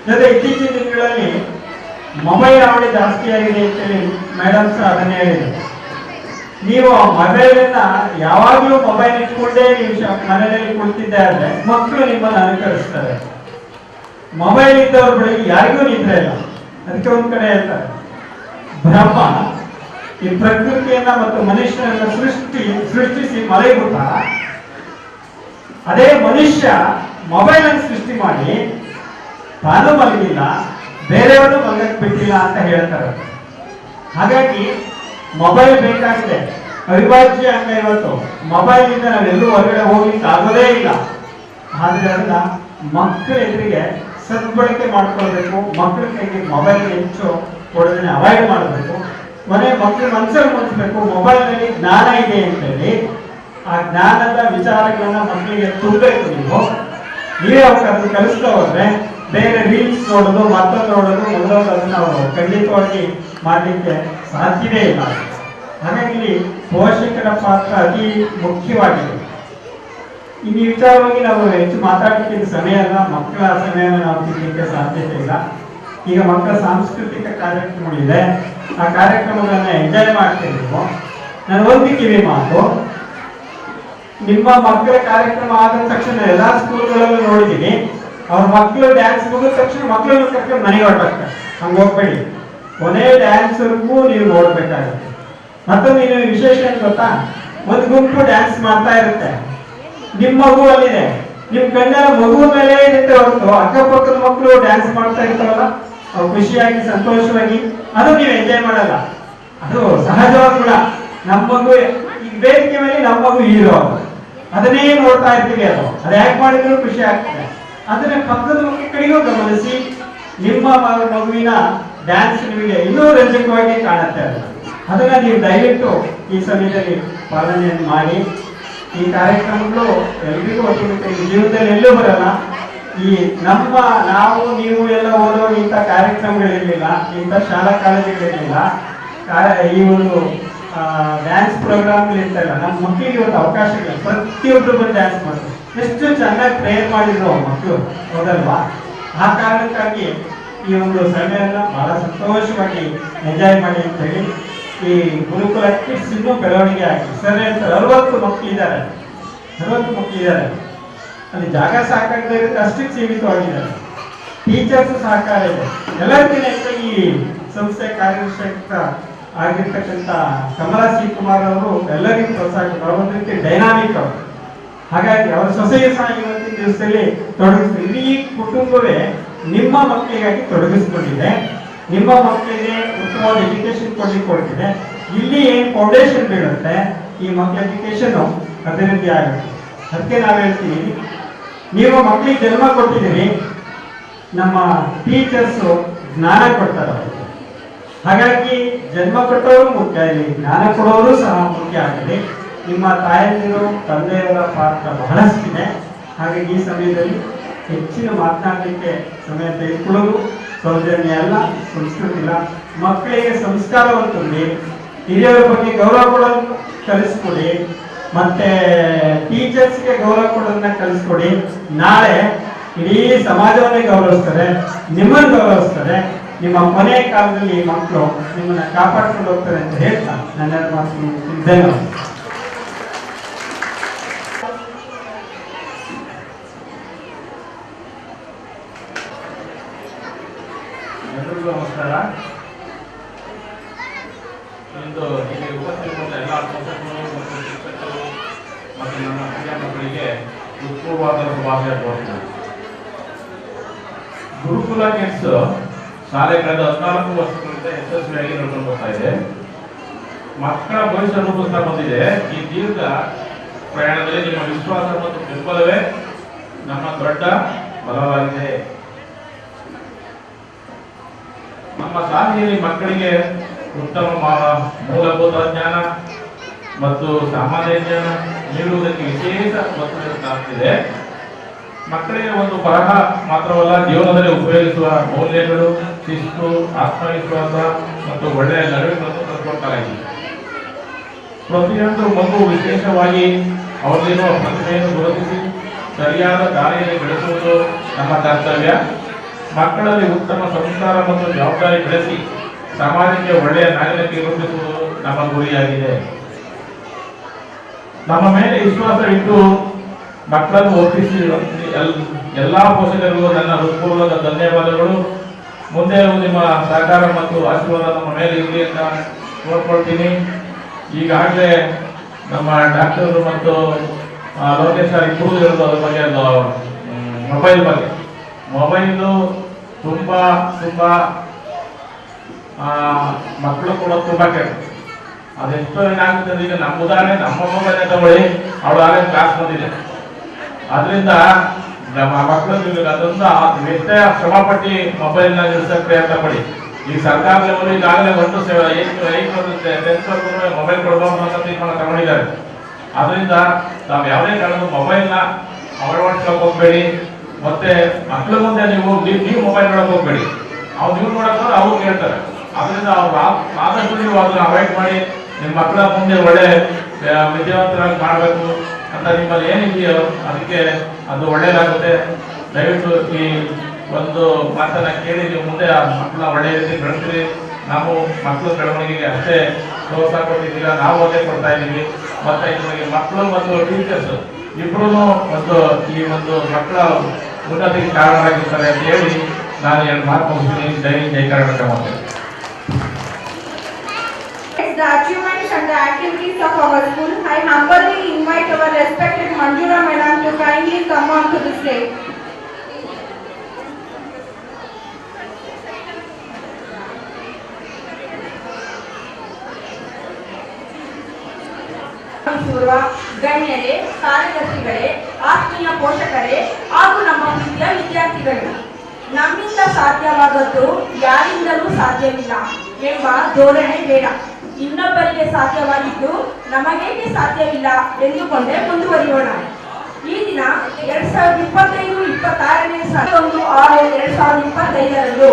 ಜೊತೆ ಇತ್ತೀಚಿನ ದಿನಗಳಲ್ಲಿ ಮೊಬೈಲ್ ಹಾವಳಿ ಜಾಸ್ತಿ ಆಗಿದೆ ಅಂತೇಳಿ ಮೇಡಮ್ ಸಹ ಅದನ್ನೇ ಹೇಳಿದ್ರು. ನೀವು ಮೊಬೈಲನ್ನ ಯಾವಾಗಲೂ ಮೊಬೈಲ್ ಇಟ್ಕೊಂಡೇ ನೀವು ಮನೆಯಲ್ಲಿ ಕುಳಿತಿದ್ದೆ ಆದ್ರೆ ಮಕ್ಕಳು ನಿಮ್ಮನ್ನು ಅನುಕರಿಸ್ತಾರೆ. ಮೊಬೈಲ್ ಇದ್ದವ್ರ ಬಳಿ ಯಾರಿಗೂ ನಿದ್ರೆ ಇಲ್ಲ. ಅದಕ್ಕೆ ಒಂದ್ ಕಡೆ ಹೇಳ್ತಾರೆ, ಬ್ರಹ್ಮ ಈ ಪ್ರಕೃತಿಯನ್ನ ಮತ್ತು ಮನುಷ್ಯನನ್ನ ಸೃಷ್ಟಿಸಿ ಮಲಗಿಬಿಟ್ಟ. ಅದೇ ಮನುಷ್ಯ ಮೊಬೈಲ್ ಅನ್ನು ಸೃಷ್ಟಿ ಮಾಡಿ ತಾನು ಮಲಗಿಲ್ಲ, ಬೇರೆಯವರು ಮಲಗಕ್ಕೆ ಬಿಟ್ಟಿಲ್ಲ ಅಂತ ಹೇಳ್ತಾರೆ. ಹಾಗಾಗಿ ಮೊಬೈಲ್ ಬೇಕಾಗಿದೆ, ಅವಿಭಾಜ್ಯ ಅಂಗ. ಇವತ್ತು ಮೊಬೈಲ್ ಇಂದ ನಾವೆಲ್ಲೂ ಹೊರಗಡೆ ಹೋಗ್ಲಿಕ್ಕೆ ಆಗೋದೇ ಇಲ್ಲ. ಆದ್ರಿಂದ ಮಕ್ಕಳ ಎದುರಿಗೆ ಸದ್ಬಳಕೆ ಮಾಡ್ಕೊಳ್ಬೇಕು. ಮಕ್ಕಳ ಕೈಗೆ ಮೊಬೈಲ್ ಹೆಚ್ಚು ಕೊಡೋದನ್ನ ಅವಾಯ್ಡ್ ಮಾಡಬೇಕು. ಮಕ್ಕಳ ಮನಸ್ಸಲ್ಲಿ ಮುಗಿಸ್ಬೇಕು ಮೊಬೈಲ್ ನಲ್ಲಿ ಜ್ಞಾನ ಇದೆ ಅಂತೇಳಿ. ಆ ಜ್ಞಾನದ ವಿಚಾರಗಳನ್ನ ಮಕ್ಕಳಿಗೆ ತುಂಬಬೇಕು. ನೀವೇ ಅವ್ರಿಗೆ ಕಲಿಸ್ತಾ ಹೋದ್ರೆ ಬೇರೆ ರೀಲ್ಸ್ ನೋಡೋದು, ಮತ್ತೊಂದು ನೋಡೋದು, ಮೊದಲೋದು ಅದನ್ನ ಅವರು ಖಂಡಿತವಾಗಿ ಮಾಡಲಿಕ್ಕೆ ಸಾಧ್ಯವೇ ಇಲ್ಲ. ಹಾಗಾಗಿ ಪೋಷಕರ ಪಾತ್ರ ಅತಿ ಮುಖ್ಯವಾಗಿದೆ. ಈ ವಿಚಾರವಾಗಿ ನಾವು ಹೆಚ್ಚು ಮಾತಾಡಲಿಕ್ಕೆ ಸಮಯ ಅಲ್ಲ, ಮಕ್ಕಳ ಸಮಯವನ್ನು ನಾವು ತಿನ್ನಲಿಕ್ಕೆ ಸಾಧ್ಯತೆ ಇಲ್ಲ. ಈಗ ಮಕ್ಕಳ ಸಾಂಸ್ಕೃತಿಕ ಕಾರ್ಯಕ್ರಮಗಳಿದೆ, ಆ ಕಾರ್ಯಕ್ರಮಗಳನ್ನ ಎಂಜಾಯ್ ಮಾಡ್ತಿರ್ಬೇಕು. ನಾನು ಒಂದು ಕಿವಿ ಮಾತು, ನಿಮ್ಮ ಮಕ್ಕಳ ಕಾರ್ಯಕ್ರಮ ಆದ ತಕ್ಷಣ ಎಲ್ಲಾ ಸ್ಕೂಲ್ಗಳಲ್ಲೂ ನೋಡಿದ್ದೀನಿ, ಅವ್ರ ಮಕ್ಕಳು ಡ್ಯಾನ್ಸ್ ಮುಗಿದ ತಕ್ಷಣ ಮಕ್ಕಳನ್ನು ಕರ್ಕೊಂಡು ಮನೆಗೆ ಹೊರಟಾಗ್ತಾರೆ. ಹಂಗೆ ಹೋಗ್ಬೇಡಿ, ಕೊನೆ ಡ್ಯಾನ್ಸ್ವರೆಗೂ ನೀವು ನೋಡ್ಬೇಕಾಗುತ್ತೆ. ಮತ್ತೊಂದು ನೀವು ವಿಶೇಷ ಏನು ಗೊತ್ತಾ, ಒಂದು ಗುಂಪು ಡ್ಯಾನ್ಸ್ ಮಾಡ್ತಾ ಇರುತ್ತೆ, ನಿಮ್ಮ ಮಗು ಅಲ್ಲಿದೆ, ನಿಮ್ ಕಣ್ಣೆಲ್ಲ ಮಗು ಮೇಲೆ ಇರುತ್ತೆ ಹೊರತು ಅಕ್ಕಪಕ್ಕದ ಮಕ್ಕಳು ಡ್ಯಾನ್ಸ್ ಮಾಡ್ತಾ ಇರ್ತಾವಲ್ಲ, ಅವ್ರು ಖುಷಿಯಾಗಿ ಸಂತೋಷವಾಗಿ, ಅದು ನೀವು ಎಂಜಾಯ್ ಮಾಡಲ್ಲ. ಅದು ಸಹಜವಾದ ಗುಣ. ನಮ್ಮ ಮಗು ಈಗ ವೇದಿಕೆ ಮೇಲೆ ನಮ್ಮ ಮಗು ಹೀರೋ, ಅದನ್ನೇ ನೋಡ್ತಾ ಇರ್ತೀವಿ. ಅದು ಯಾಕೆ ಮಾಡಿದ್ರು ಖುಷಿ ಆಗ್ತದೆ. ಅದನ್ನ ಪಕ್ಕದ ಮಕ್ಕಳಿಗೂ ಗಮನಿಸಿ, ನಿಮ್ಮ ಮಗುವಿನ ಡ್ಯಾನ್ಸ್ ನಿಮಗೆ ಇನ್ನೂ ರಂಜಕವಾಗಿ ಕಾಣುತ್ತೆ. ಅದನ್ನ ನೀವು ದಯವಿಟ್ಟು ಈ ಸಮಯದಲ್ಲಿ ಪಾಲನೆಯನ್ನು ಮಾಡಿ. ಈ ಕಾರ್ಯಕ್ರಮಗಳು ಎಲ್ರಿಗೂ ಒಟ್ಟಿಗೆ ಜೀವನದಲ್ಲಿ ಎಲ್ಲೂ ಬರಲ್ಲ. ಈ ನಾವು ನೀವು ಎಲ್ಲ ಓದೋ ಇಂಥ ಕಾರ್ಯಕ್ರಮಗಳಿರ್ಲಿಲ್ಲ, ಇಂಥ ಶಾಲಾ ಕಾಲೇಜುಗಳಿರ್ಲಿಲ್ಲ, ಈ ಒಂದು ಡ್ಯಾನ್ಸ್ ಪ್ರೋಗ್ರಾಮ್ಗಳಿರ್ತಾಯಿಲ್ಲ. ನಮ್ಮ ಮಕ್ಕಳಿಗೆ ಇವತ್ತು ಅವಕಾಶಗಳು, ಪ್ರತಿಯೊಬ್ಬರು ಬಂದು ಡ್ಯಾನ್ಸ್ ಮಾಡ್ತಾರೆ. ಎಷ್ಟು ಚೆನ್ನಾಗಿ ಪ್ರೇಯರ್ ಮಾಡಿದ್ರು ಮಕ್ಕಳು, ಹೌದಲ್ವಾ? ಆ ಕಾರಣಕ್ಕಾಗಿ ಈ ಒಂದು ಸಮಯನ ಬಹಳ ಸಂತೋಷವಾಗಿ ಎಂಜಾಯ್ ಮಾಡಿ ಅಂತ ಹೇಳಿ ಈ ಗುರುಕುಲ ಕಿಡ್ಸ್ ಇನ್ನೂ ಬೆಳವಣಿಗೆ ಆಗಿ ಸರ್ ಹೇಳ್ತಾರೆ 60 ಮಕ್ಕಳಿದ್ದಾರೆ, 60 ಮಕ್ಕಳಿದ್ದಾರೆ. ಅಲ್ಲಿ ಜಾಗ ಸಾಕಾಗದೇ ಅಷ್ಟಕ್ಕೆ ಸೀಮಿತವಾಗಿದ್ದಾರೆ. ಟೀಚರ್ಸ್ ಸಹಕಾರ ಇದೆ. ಎಲ್ಲರಿಗಿಂತ ಈ ಸಂಸ್ಥೆ ಕಾರ್ಯದರ್ಶಕ ಆಗಿರ್ತಕ್ಕಂಥ ಕಮಲಾ ಸಿ ಕುಮಾರ್ ಅವರು ಎಲ್ಲರಿಗೂ ಪ್ರೋತ್ಸಾಹ ಕೊಟ್ಟರು. ಒಂದು ರೀತಿ ಡೈನಾಮಿಕ್ ಅವರು. ಹಾಗಾಗಿ ಅವರ ಸೊಸೆಯು ಸಹ ಇವತ್ತಿನ ದಿವಸದಲ್ಲಿ ತೊಡಗಿಸ್ತಾರೆ. ಇಡೀ ಕುಟುಂಬವೇ ನಿಮ್ಮ ಮಕ್ಕಳಿಗಾಗಿ ತೊಡಗಿಸ್ಕೊಂಡಿದೆ. ನಿಮ್ಮ ಮಕ್ಕಳಿಗೆ ಉತ್ತಮವಾದ ಎಜುಕೇಶನ್ ಕೊಡ್ತಿದೆ. ಇಲ್ಲಿ ಏನು ಫೌಂಡೇಶನ್ ಬೀಳುತ್ತೆ, ಈ ಮಕ್ಕಳ ಎಜುಕೇಶನ್ ಅಭಿವೃದ್ಧಿ ಆಗುತ್ತೆ. ಅದಕ್ಕೆ ನಾವು ಹೇಳ್ತೀವಿ, ನೀವು ಮಕ್ಕಳಿಗೆ ಜನ್ಮ ಕೊಟ್ಟಿದ್ದೀರಿ, ನಮ್ಮ ಟೀಚರ್ಸು ಜ್ಞಾನ ಕೊಡ್ತಾರೆ. ಹಾಗಾಗಿ ಜನ್ಮ ಕೊಟ್ಟವರು ಮುಖ್ಯ, ಇಲ್ಲಿ ಜ್ಞಾನ ಕೊಡೋರು ಸಹ ಮುಖ್ಯ ಆಗಿದೆ. ನಿಮ್ಮ ತಾಯಂದಿರು ತಂದೆಯವರ ಪಾತ್ರ ಬಹಳಷ್ಟಿದೆ. ಹಾಗಾಗಿ ಈ ಸಮಯದಲ್ಲಿ ಹೆಚ್ಚಿನ ಮಾತನಾಡಲಿಕ್ಕೆ ಸಮಯ ತೆಗೆದುಕೊಳ್ಳೋದು ಸೌಜನ್ಯ ಅಲ್ಲ, ಸಂಸ್ಕೃತಿ ಇಲ್ಲ. ಮಕ್ಕಳಿಗೆ ಸಂಸ್ಕಾರವನ್ನು ತುಂಬಿ, ಹಿರಿಯರ ಬಗ್ಗೆ ಗೌರವ ಕೊಡೋದನ್ನು ಕಲಿಸ್ಕೊಡಿ, ಮತ್ತೆ ಟೀಚರ್ಸ್ಗೆ ಗೌರವ ಕೊಡೋದನ್ನ ಕಲಿಸ್ಕೊಡಿ. ನಾಳೆ ಇಡೀ ಸಮಾಜವನ್ನೇ ಗೌರವಿಸ್ತಾರೆ, ನಿಮ್ಮನ್ನು ಗೌರವಿಸ್ತಾರೆ. ನಿಮ್ಮ ಕೊನೆಯ ಕಾಲದಲ್ಲಿ ಮಕ್ಕಳು ನಿಮ್ಮನ್ನ ಕಾಪಾಡ್ಕೊಂಡು ಹೋಗ್ತಾರೆ ಅಂತ ಹೇಳ್ತಾ ನನ್ನ ಮಾತು ಧನ್ಯವಾದ. ಎಲ್ರಿಗೂ ನಮಸ್ಕಾರ. ಇಂದು ಇಲ್ಲಿ ಉಪಸ್ಥಿತವಾದ ಎಲ್ಲ ಪೋಷಕರು ಮತ್ತು ಶಿಕ್ಷಕರು ಮತ್ತು ನನ್ನ ಹಿರಿಯ ಮಕ್ಕಳಿಗೆ ಉತ್ಪೂರ್ವವಾದ ಶುಭಾಶಯ ಕೋರುತ್ತೇನೆ. ಗುರುಕುಲ ಕಿಡ್ಸ್ ಶಾಲೆ ಕಳೆದ 14 ವರ್ಷಗಳಿಂದ ಯಶಸ್ವಿಯಾಗಿ ನಡ್ಕೊಂಡು ಹೋಗ್ತಾ ಇದೆ. ಮಕ್ಕಳ ಭವಿಷ್ಯ ರೂಪಿಸ್ತಾ ಬಂದಿದೆ. ಈ ದೀರ್ಘ ಪ್ರಯಾಣದಲ್ಲಿ ನಿಮ್ಮ ವಿಶ್ವಾಸ ಮತ್ತು ಬೆಂಬಲವೇ ನಮ್ಮ ದೊಡ್ಡ ಬಲವಾಗಿದೆ. ನಮ್ಮ ಶಾಲೆಯಲ್ಲಿ ಮಕ್ಕಳಿಗೆ ಉತ್ತಮ ಮೂಲಭೂತ ಜ್ಞಾನ ಮತ್ತು ಸಾಮಾನ್ಯ ಜ್ಞಾನ ನೀಡುವುದಕ್ಕೆ ವಿಶೇಷ ಒತ್ತು ನೀಡುತ್ತಿದೆ. ಮಕ್ಕಳಿಗೆ ಒಂದು ಬರಹ ಮಾತ್ರವಲ್ಲ, ಜೀವನದಲ್ಲಿ ಉಪಯೋಗಿಸುವ ಮೌಲ್ಯಗಳು, ಶಿಸ್ತು, ಆತ್ಮವಿಶ್ವಾಸ ಮತ್ತು ಒಳ್ಳೆಯ ನಡವಳಿಕೆಗಳನ್ನು ಕಲಿಸಿಕೊಡ್ತಾರೆ. ಪ್ರತಿಯೊಂದು ಮಗು ವಿಶೇಷವಾಗಿ ಅವರಲ್ಲಿರುವ ಪ್ರತಿಭೆಯನ್ನು ಗುರುತಿಸಿ ಸರಿಯಾದ ದಾರಿಯಲ್ಲಿ ಬೆಳೆಸುವುದು ನಮ್ಮ ಕರ್ತವ್ಯ. ಮಕ್ಕಳಲ್ಲಿ ಉತ್ತಮ ಸಂಸ್ಕಾರ ಮತ್ತು ಜವಾಬ್ದಾರಿ ಬೆಳೆಸಿ ಸಮಾಜಕ್ಕೆ ಒಳ್ಳೆಯ ನಾಗರಿಕ ರೂಪಿಸುವುದು ನಮ್ಮ ಗುರಿಯಾಗಿದೆ. ನಮ್ಮ ಮೇಲೆ ವಿಶ್ವಾಸ ಇಟ್ಟು ಮಕ್ಕಳನ್ನು ಒಪ್ಪಿಸಿ ಎಲ್ಲಾ ಪೋಷಕರಿಗೂ ನನ್ನ ಹೃತ್ಪೂರ್ವಕ ಧನ್ಯವಾದಗಳು. ಮುಂದೆ ನಿಮ್ಮ ಸಹಕಾರ ಮತ್ತು ಆಶೀರ್ವಾದ ನಮ್ಮ ಮೇಲೆ ಇರಲಿ ಅಂತ ಕೋರ್ಕೊಳ್ತೀನಿ. ಈಗಾಗಲೇ ನಮ್ಮ ಡಾಕ್ಟರ್ ಮತ್ತು ಲೋಕೇಶ್ ಸರ್ ಇಬ್ಬರು ಹೇಳೋದು ಅದ್ರ ಬಗ್ಗೆ ಮೊಬೈಲ್ ಬಗ್ಗೆ. ಮೊಬೈಲು ತುಂಬಾ ಮಕ್ಕಳು ಕೂಡ ತುಂಬಾ ಕೆಟ್ಟ. ಅದೆಷ್ಟೋ ಏನಾಗ್ತದೆ, ಈಗ ನಮ್ಮ ಉದಾಹರಣೆ ನಮ್ಮ ಮೊಬೈಲ್ ತಗೊಳ್ಳಿ, ಅವಳು ಆಗಲೇ ಕ್ಲಾಸ್ ಬಂದಿದೆ. ಅದರಿಂದ ನಮ್ಮ ಮಕ್ಕಳು ಅದರಿಂದ ಎಷ್ಟೇ ಶ್ರಮಪಟ್ಟು ಮೊಬೈಲ್ನ ನಿಲ್ಸಕ್ಕೆ ಪ್ರಯತ್ನ ಪಡಿ. ಈ ಸರ್ಕಾರ ಲೆವೆಲ್ ಈಗಾಗಲೇ 10th ಮೊಬೈಲ್ ಕೊಡಬಹುದು ಅಂತ ತೀರ್ಮಾನ ತಗೊಂಡಿದ್ದಾರೆ. ಅದರಿಂದ ನಾವು ಯಾವುದೇ ಕಾರಣಕ್ಕೂ ಮೊಬೈಲ್ನ ಅಳವಡಿಸ್ಕೊಳ್ಳೋಕೆ ಹೋಗ್ಬೇಡಿ. ಮತ್ತೆ ಮಕ್ಕಳ ಮುಂದೆ ನೀವು ಮೊಬೈಲ್ ನೋಡಕ್ ಹೋಗ್ಬೇಡಿ. ಅವ್ರು ನೀವು ನೋಡೋದು ಅವ್ರು ಕೇಳ್ತಾರೆ. ಅದರಿಂದ ಅವ್ರು ಆದಷ್ಟು ನೀವು ಅದನ್ನ ಅವಾಯ್ಡ್ ಮಾಡಿ ನಿಮ್ಮ ಮಕ್ಕಳ ಮುಂದೆ ಒಳ್ಳೆ ವಿದ್ಯಾವಂತರಾಗಿ ಮಾಡಬೇಕು ಅಂತ ನಿಮ್ಮಲ್ಲಿ ಏನಿದೆಯೋ ಅದಕ್ಕೆ ಅದು ಒಳ್ಳೇದಾಗುತ್ತೆ. ದಯವಿಟ್ಟು ಈ ಒಂದು ಮಾತನ್ನ ಕೇಳಿ ನೀವು ಮುಂದೆ ಆ ಮಕ್ಕಳನ್ನ ಒಳ್ಳೆಯ ರೀತಿ ಬೆಳೆಸ್ತೀರಿ. ನಾವು ಮಕ್ಕಳ ಬೆಳವಣಿಗೆಗೆ ಅಷ್ಟೇ ಪ್ರೋತ್ಸಾಹ ಕೊಟ್ಟಿದ್ದೀರಾ, ನಾವು ಅದೇ ಕೊಡ್ತಾ ಇದ್ದೀವಿ. ಮತ್ತೆ ನಿಮಗೆ ಮಕ್ಕಳು ಮತ್ತು ಟೀಚರ್ಸ್ ಇಬ್ಬರೂ ಈ ಒಂದು ಮಕ್ಕಳ ಉನ್ನತಿಗೆ ಕಾರಣರಾಗಿರ್ತಾರೆ ಅಂತ ಹೇಳಿ ನಾನು 2 ಮಾತು ಮುಗಿಸ್ತೀನಿ. ಜೈ ಕರ್ನಾಟಕ. ಮತ್ತೆ the achievements and the activities of our school, I humbly invite our respected Manjura Madam to kindly come on to the stage. ಗಣ್ಯರೇ, ಕಾರ್ಯದರ್ಶಿಗಳೇ, ಆತ್ಮೀಯ ಪೋಷಕರೇ ಹಾಗೂ ನಮ್ಮ ಪ್ರೀತಿಯ ವಿದ್ಯಾರ್ಥಿಗಳು, ನಮ್ಮಿಂದ ಸಾಧ್ಯವಾದದ್ದು ಯಾರಿಂದಲೂ ಸಾಧ್ಯವಿಲ್ಲ ಎಂಬ ಧೋರಣೆ ಬೇಡ. ಇನ್ನೊಬ್ಬರಿಗೆ ಸಾಧ್ಯವಾಗಿದ್ದು ನಮಗೇಕೆ ಸಾಧ್ಯವಿಲ್ಲ ಎಂದುಕೊಂಡೇ ಮುಂದುವರಿಯೋಣ. ಈ ದಿನ 2025-26ನೇ 1/6/2025ರಂದು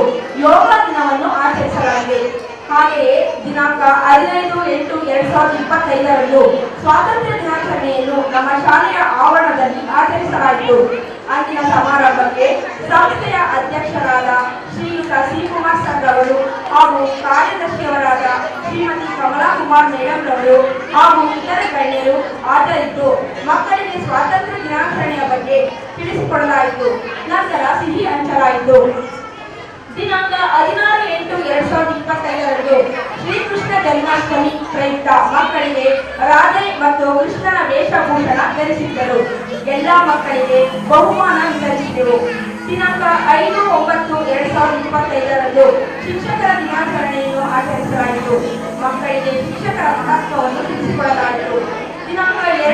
ಯೋಗ ದಿನವನ್ನು ಆಚರಿಸಲಾಗಿದೆ. ಹಾಗೆಯೇ ದಿನಾಂಕ 15/8/2025ರಂದು ಸ್ವಾತಂತ್ರ್ಯ ದಿನಾಚರಣೆಯನ್ನು ನಮ್ಮ ಶಾಲೆಯ ಆವರಣದಲ್ಲಿ ಆಚರಿಸಲಾಯಿತು. ಅಂದಿನ ಸಮಾರಂಭಕ್ಕೆ ಸಂಸ್ಥೆಯ ಅಧ್ಯಕ್ಷರಾದ ಶ್ರೀಯುತ ಶ್ರೀಕುಮಾರ್ ಸರ್ ಅವರು ಹಾಗೂ ಕಾರ್ಯದರ್ಶಿಯವರಾದ ಶ್ರೀಮತಿ ಕಮಲಾ ಕುಮಾರ್ ಮೇಡಂ ರವರು ಹಾಗೂ ಇತರ ಗಣ್ಯರು ಹಾಜರಿದ್ದು ಮಕ್ಕಳಿಗೆ ಸ್ವಾತಂತ್ರ್ಯ ದಿನಾಚರಣೆಯ ಬಗ್ಗೆ ತಿಳಿಸಿಕೊಡಲಾಯಿತು. ನಂತರ ಸಿಹಿ ಹಂಚಲಾಯಿತು. ದಿನಾಂಕ 16/8/2025ರಂದು ಶ್ರೀಕೃಷ್ಣ ಜನ್ಮಾಷ್ಟಮಿ ಪ್ರಯುಕ್ತ ಮಕ್ಕಳಿಗೆ ರಾಧೆ ಮತ್ತು ಕೃಷ್ಣನ ವೇಷಭೂಷಣ ಧರಿಸಿದ್ದರು. ಎಲ್ಲ ಮಕ್ಕಳಿಗೆ ಬಹುಮಾನ ವಿತರಿಸಿದೆವು. ದಿನಾಂಕ 5/9/2025ರಂದು ಶಿಕ್ಷಕರ ದಿನಾಚರಣೆಯನ್ನು ಆಚರಿಸಲಾಯಿತು. ಮಕ್ಕಳಿಗೆ ಶಿಕ್ಷಕರ ಮಹತ್ವವನ್ನು ತಿಳಿಸಿಕೊಡಲಾಯಿತು. ದಿನಾಂಕ 2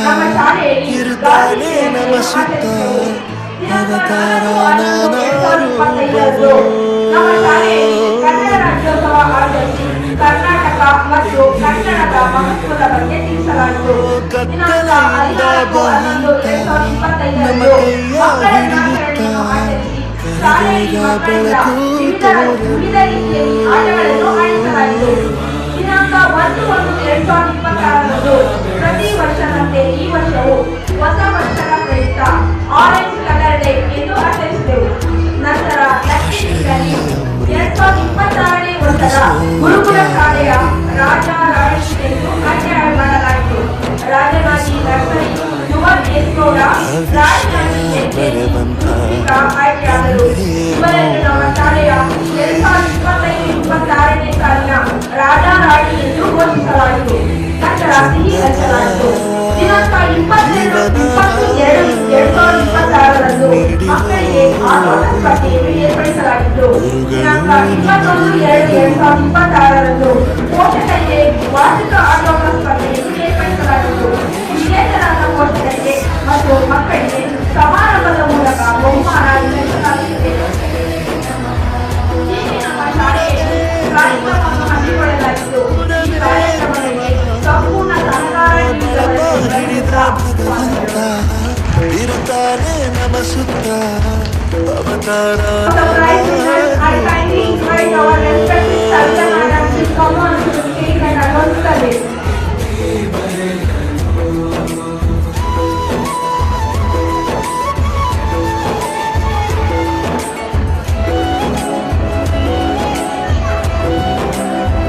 ನಮ್ಮ ಶಾಲೆಯಲ್ಲಿ ಗಾಂಧಿ ಜಯಂತಿಯನ್ನು ಆಚರಿಸಿದೆವು. ದಿನಾಂಕ 4/6/2025ರಂದು ನಮ್ಮ ಶಾಲೆಯಲ್ಲಿ ಕನ್ನಡ ರಾಜ್ಯೋತ್ಸವ ಆಚರಿಸಿ ಕರ್ನಾಟಕ ಮತ್ತು ಕನ್ನಡದ ಮಹತ್ವದ ಬಗ್ಗೆ ತಿಳಿಸಲಾಯಿತು. ದಿನಾಂಕ 14/11/2025ರಂದು ಮಕ್ಕಳ ದಿನಾಚರಣೆಯನ್ನು ಆಚರಿಸಿ ಶಾಲೆಯಲ್ಲಿ ಮಕ್ಕಳಿಂದ ವಿವಿಧ ರೀತಿಯ ಆಟಗಳನ್ನು ಆಡಿಸಲಾಯಿತು. ದಿನಾಂಕ 1/1/2026ರಂದು ಪ್ರತಿ ವರ್ಷದಂತೆ ಈ ವರ್ಷವೂ ಹೊಸ ವರ್ಷದ ಪ್ರಯುಕ್ತ ಆರೆಂಜ್ ಕಲರ್ ಡೇ ಎಂದು ಆಚರಿಸಿದೆವು. ನಂತರ ಲಕ್ಷ್ಮೀನಲ್ಲಿ 2026ನೇ ವರ್ಷದ ಗುರುಕುಲ ಶಾಲೆಯ ರಾಜ ರಾಣಿ ಎಂದು ಆಚರಣೆ ಮಾಡಲಾಯಿತು. ರಾಜನಾಗಿ ನರ್ಸರಿ ಯುವ ದೇಶಗೌಡ, ರಾಜನಾಗಿ ಆಯ್ಕೆಯಾದರು. ಇವರನ್ನು ನಮ್ಮ ಶಾಲೆಯ 2025-26ನೇ ಸಾಲಿನ ರಾಜ ರಾಣಿ ಎಂದು ಘೋಷಿಸಲಾಯಿತು. ನಂತರ ಸಿಹಿ ಹಂಚಲಾಯಿತು. ದಿನಾಂಕ 22/2026ರಂದು ಮಕ್ಕಳಿಗೆ ಆಟೋಟ ಸ್ಪರ್ಧೆಯನ್ನು ಏರ್ಪಡಿಸಲಾಗಿತ್ತು. ದಿನಾಂಕ 21/2/2026ರಂದು ಪೋಷಕರಿಗೆ ವಾರ್ಷಿಕ ಆಟೋಟ ಸ್ಪರ್ಧೆಯನ್ನು ಏರ್ಪಡಿಸಲಾಗಿತ್ತು. ವಿಜೇತರಾದ ಪೋಷಕರಿಗೆ ಮತ್ತು ಮಕ್ಕಳಿಗೆ ಸಮಾರಂಭದ ಮೂಲಕ ಬಹುಮಾನ ವಿತರಿಸಲಾಗುತ್ತದೆ. ಹೀಗೆ ನಮ್ಮ ಶಾಲೆಯಲ್ಲಿ ಕಾರ್ಯಕ್ರಮವನ್ನು ಹಮ್ಮಿಕೊಳ್ಳಲಾಗಿತ್ತು. ಈ ಕಾರ್ಯಕ್ರಮಕ್ಕೆ ಸಂಪೂರ್ಣ ಸಹಕಾರ ನೀಡಿದವರಿಗೆ ಇರುತ್ತಾನೆ ನಮ ಸುತ್ತ ಅವತಾರ Surprise winners, I kindly invite our respected Sarita Madam to come on to the stage and announce the list.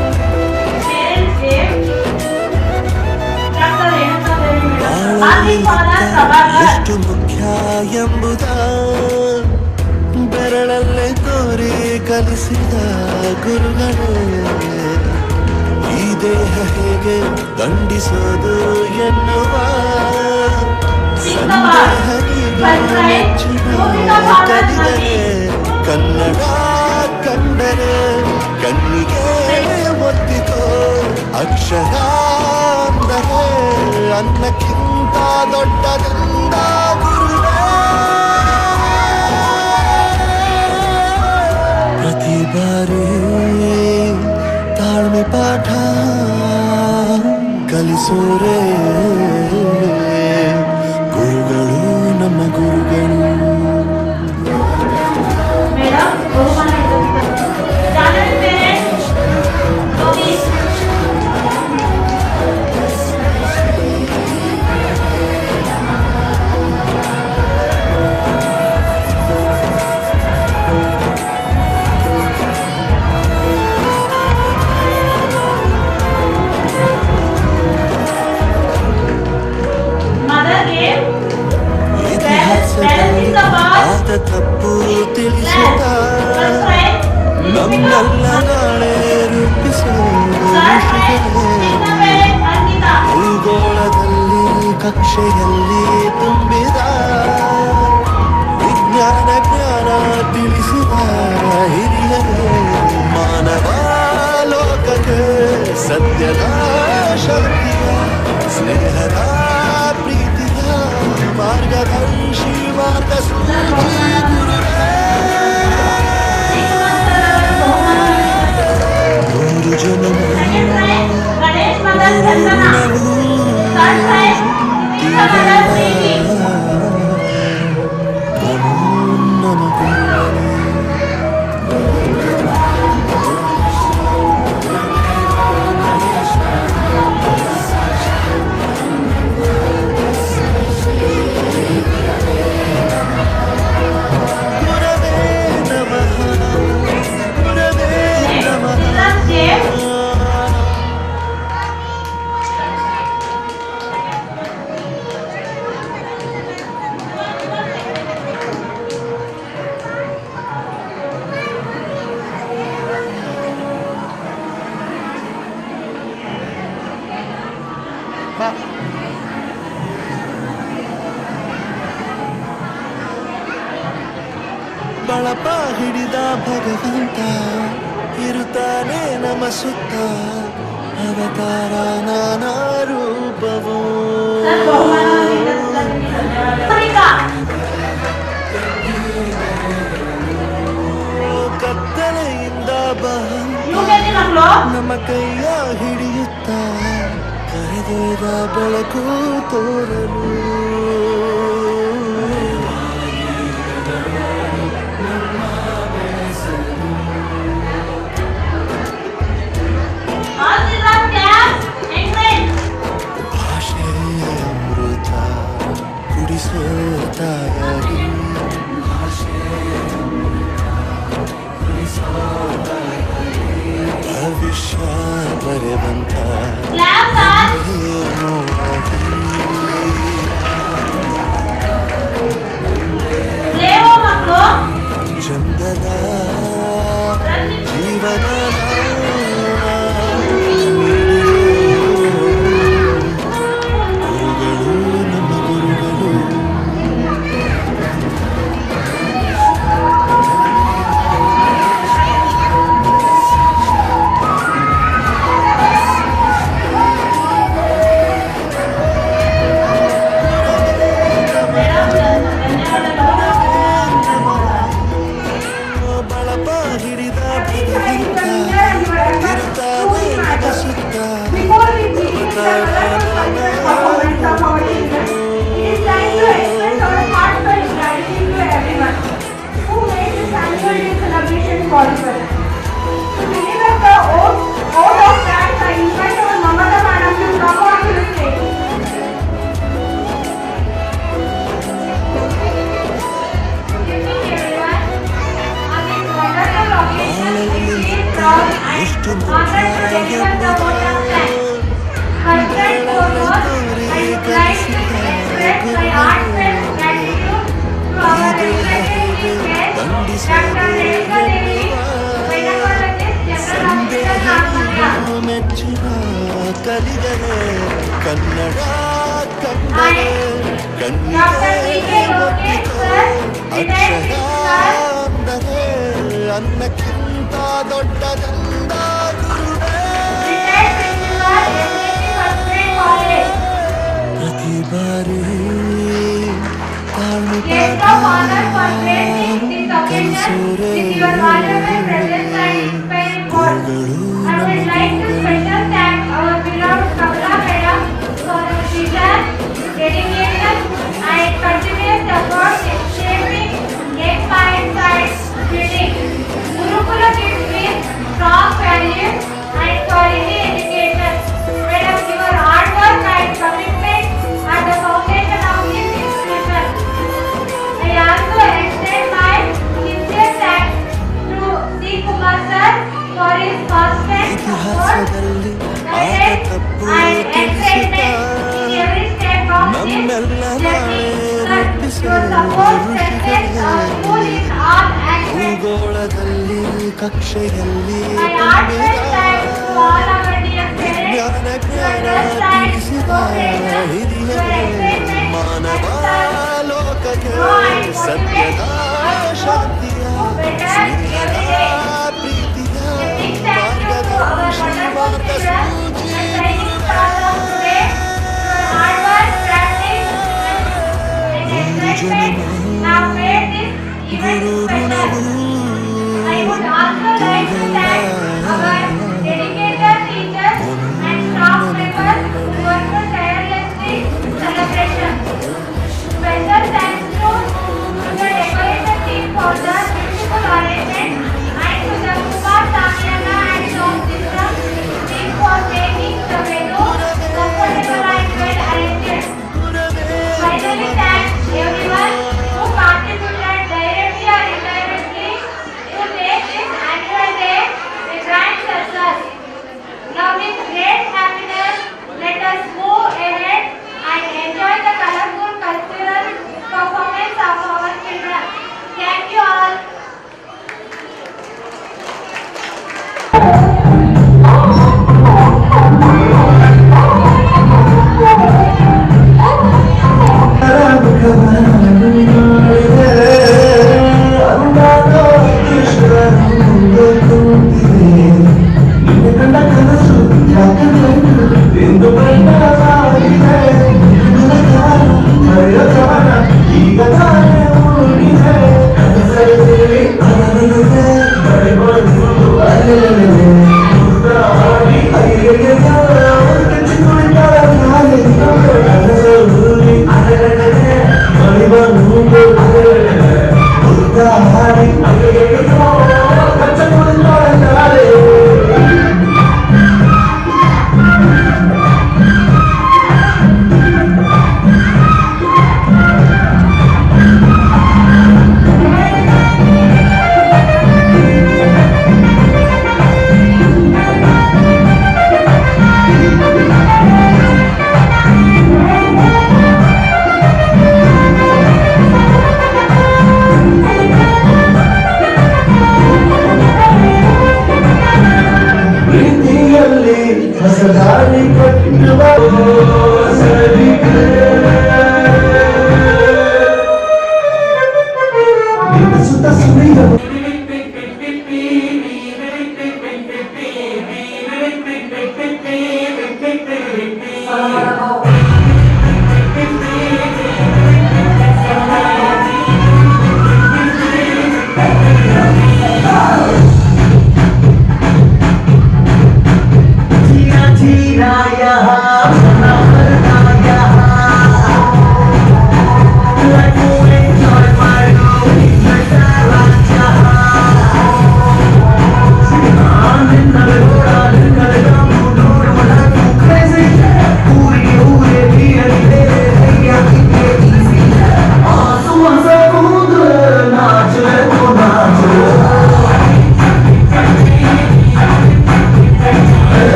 Parents Day, Dr. Renuka Devi Madam, Adi Father Sabakar. ಎಷ್ಟು ಮುಖ್ಯ ಎಂಬುದ ಬೆರಳಲ್ಲೇ ತೋರಿ ಕಲಿಸಿದ ಗುರುಗಳೇ ಈ ದೇಹ ಹೇಗೆ ದಂಡಿಸೋದು ಎನ್ನುವ ಸಂದೇಹನಿಗೆ ಮೆಚ್ಚಿದ ಕಲಿದರೆ ಕನ್ನಡ ಕಂಡರೆ ಕಣ್ಣಿಗೆ ಒತ್ತಿಕೋ ಅಕ್ಷರ ಅಂದರೆ ಅನ್ನಕ್ಕಿಂತ ದೊಡ್ಡದೆಂದ ಗುರುವೇ ಪ್ರತಿ ಬಾರಿ ತಾಳ್ಮೆ ಪಾಠ ಕಲಿಸೋರೆ ಗುರುಗಳು ನಮ್ಮ ಗುರುಗಳು Madam, ಬಹುಮಾನ Jahnavi parents, Lovis. Mother gave balance the ball. ಆದ ತಪ್ಪು ತಿಳಿಸುತ್ತ First prize, ನಮ್ಮೆಲ್ಲ ನಾಳೆ ರೂಪಿಸೋ third prize, Krishna parent Ankita. ಭೂಗೋಳದಲ್ಲಿ ಕಕ್ಷೆಯಲ್ಲಿ ತುಂಬಿದ ವಿಜ್ಞಾನ ಜ್ಞಾನ ತಿಳಿಸಿದ ಹಿರಿಯರೇ ಮಾನವ ಲೋಕಕ್ಕೆ ಸತ್ಯದ ಶಕ್ತಿಯ ಸ್ನೇಹದ ಪ್ರೀತಿಯ ಮಾರ್ಗದರ್ಶಿ ಮಾರ್ಗಸೂಚಿ ನೂರು ಜನ್ಮ Second prize, Ganesh Mother Chandana. Third prize, Nitya Mother Preeti. Next, Mrs. James. ಬಳಪ ಹಿಡಿದ ಭಗವಂತ ಇರುತ್ತಾನೆ ನಮ ಸುತ್ತ ಅವತಾರ ನಾನಾ ರೂಪವೋ Sir, ಬಹುಮಾನವನ್ನು ಕತ್ತಲೆಯಿಂದ ಬಂದ UKG ಮಕ್ಕಳು ನಮ್ಮ ಕೈಯ ಹಿಡಿಯುತ್ತ ಕರೆದೊಯ್ದ ಬೆಳಕು ತೋರಲು all children clap and wait. ಭಾಷೆಯ ಅಮೃತ ಕುಡಿಸೋ ತಾಯಾಗಿ ಭವಿಷ್ಯ ಬರೆವಂತ Clap, sir. ಏನು Bravo ಮಕ್ಕಳು. ಚಂದದ ಜೀವನ ಗುರುಗಳು ನಮ್ಮ ಗುರುಗಳು honored to deliver the vote of thanks. First and foremost, I would like to express my heartfelt gratitude to our respected guest, Dr. Rekha Devi, gynecologist, General Hospital, Nagpur. ಮೆಚ್ಚಿನ ಕಲಿದರೆ ಕನ್ನಡ ಕಂಡರೆ Dr. V.K. Lokesh sir, retired ಅಕ್ಷರ sir, ಅಂದರೆ ಅನ್ನಕ್ಕಿಂತ ದೊಡ್ಡದೆಂದ ಗುರುವೇ. retired principal, SSC First Grade College. ಪ್ರತಿ ಬಾರಿ ತಾಳ್ಮೆ Guest of honor for gracing this occasion with your valuable presence and inspiring words. I would like to special thank our beloved Kamala Madam for her vision, dedication and continuous efforts in shaping young minds and building Gurukula kids with strong values and quality education. Madam, your hard work and commitment are the foundation of this institution. I also extend my sincere thanks to C. Kumar sir for his constant support, ಇತಿಹಾಸದಲ್ಲಿ ಆದ guidance ತಪ್ಪು and ತಿಳಿಸಿದ encouragement in every step of this ನಮ್ಮೆಲ್ಲ journey. ನಾಳೆ Sir, your support strengthens our school in all aspects. ಭೂಗೋಳದಲ್ಲಿ ಕಕ್ಷೆಯಲ್ಲಿ My heartfelt thanks to all our dear parents. ಜ್ಞಾನ Your ಜ್ಞಾನ trust and ತಿಳಿಸಿದ cooperation, your ಹಿರಿಯರೇ encouragement ಮಾನವ and service. ಲೋಕಕ್ಕೆ Grow and ಸತ್ಯದ motivate ಶಾಂತಿಯ us to better ಸ್ನೇಹದ every day. ಪ್ರೀತಿಯ A big thank you to our wonderful children and shining stars of today. Your hard work, practice, and excitement have made this event special. I would also like to thank our dedicated teachers and staff members who worked tirelessly in celebration. Special thanks to the decoration team for the beautiful arrangement and to the Kumar Samiana and sound system team for making the venue comfortable and well arranged. Finally, thanks everyone who contributed directly or indirectly to make this annual day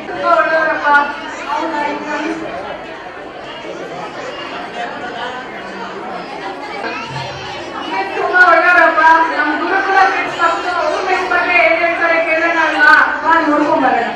ತುಂಬಾ ಒಳ್ಳೆಯವರಪ್ಪ. ಹೌದಾ, ತುಂಬಾ ಒಳ್ಳೆಯವರಪ್ಪ. ನಮ್ಮ ಗುರುಕುಲ friends ಅವ್ರ friends ಬಗ್ಗೆ ಏನ್ ಹೇಳ್ತಾರೆ ಕೇಳೋಣ ಅಲ್ವಾ? ಬಾ ನೋಡ್ಕೊಂಡ್ ಬರೋಣ.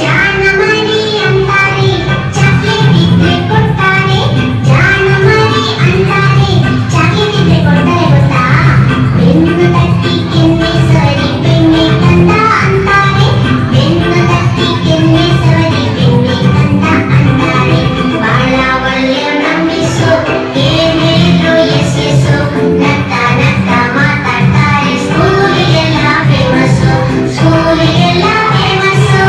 ಜಾಣ ಮರಿ ಅಂತಾರೆ ಚಾಕ್ಲೇಟ್ ಇದ್ರೆ ಕೊಡ್ತಾರೆ ಜಾಣ ಮರಿ ಅಂತಾರೆ ಚಾಕ್ಲೇಟ್ ಇದ್ರೆ ಕೊಡ್ತಾರೆ ಗೊತ್ತಾ ಬೆನ್ನು ತಟ್ಟಿ ಕೆನ್ನೆ ಸವರಿ ಬೆಣ್ಣೆ ತಂದ ಅಂತಾರೆ ಬೆನ್ನು ತಟ್ಟಿ ಕೆನ್ನೆ ಸವರಿ ಬೆಣ್ಣೆ ತಂದ ಅಂತಾರೆ ಬಾಳ ಒಳ್ಳೆಯ ನಂಬಿಸು ಏನ್ ಹೇಳಿದ್ರು ಎಸ್ ಎಸ್ಸು ನಗ್ತಾ ನಗ್ತಾ ಮಾತಾಡ್ತಾರೆ ಸ್ಕೂಲಿಗೆಲ್ಲ ಫೇಮಸ್ಸು ಸ್ಕೂಲಿಗೆಲ್ಲ ಫೇಮಸ್ಸು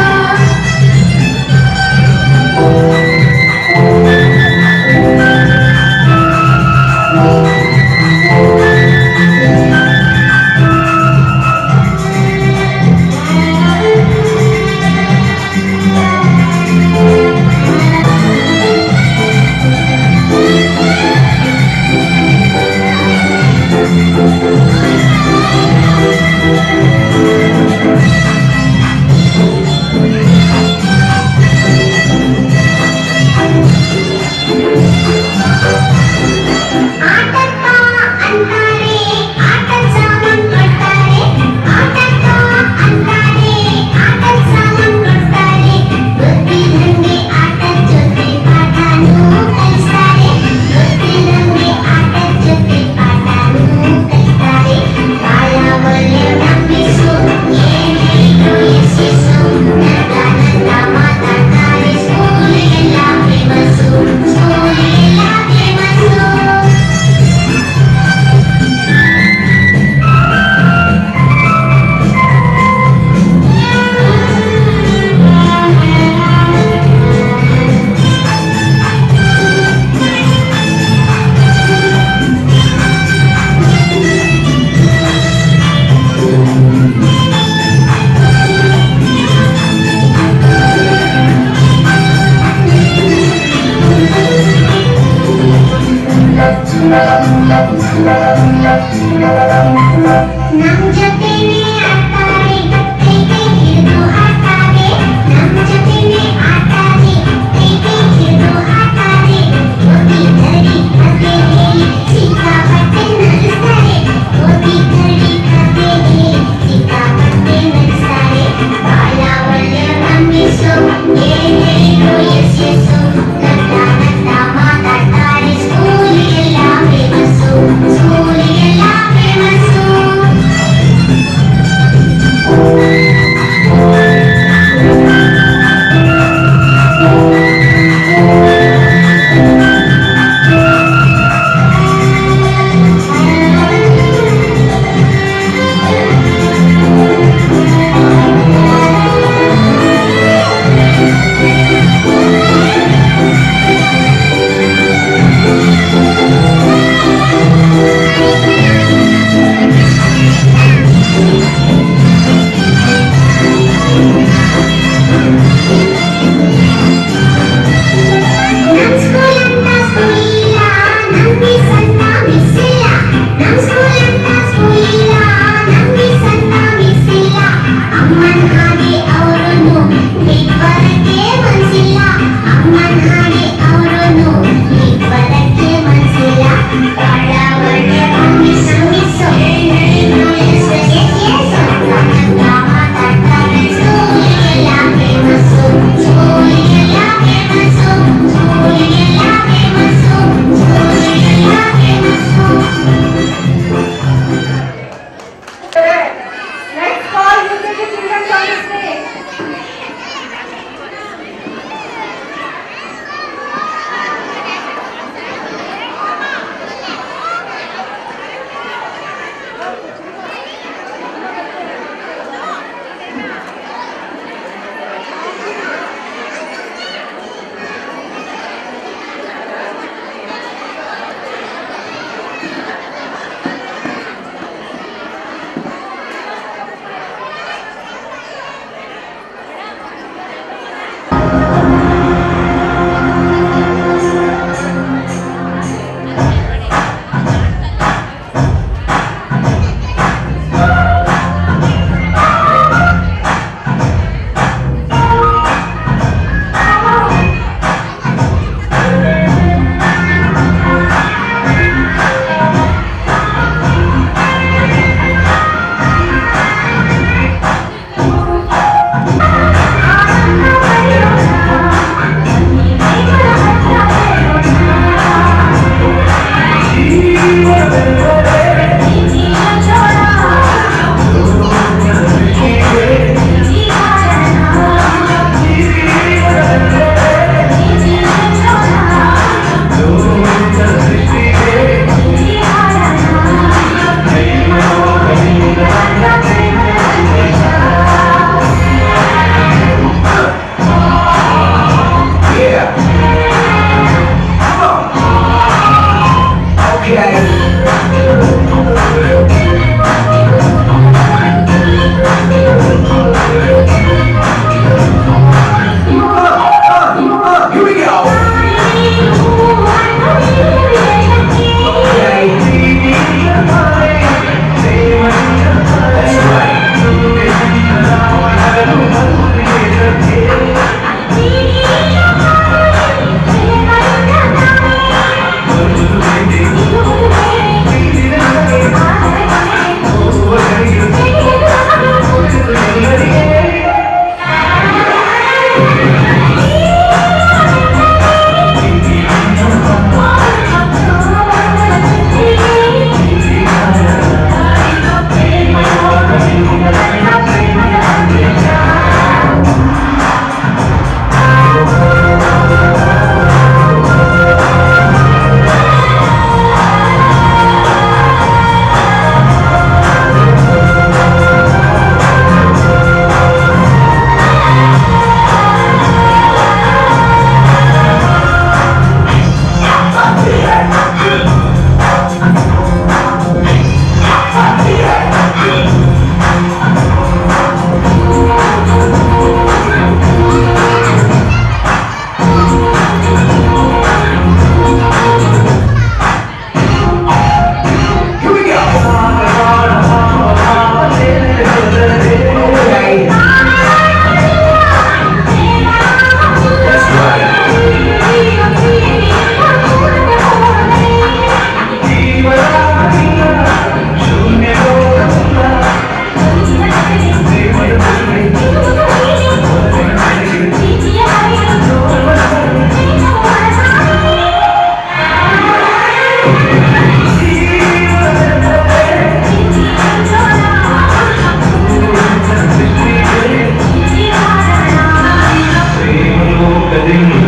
Thank you.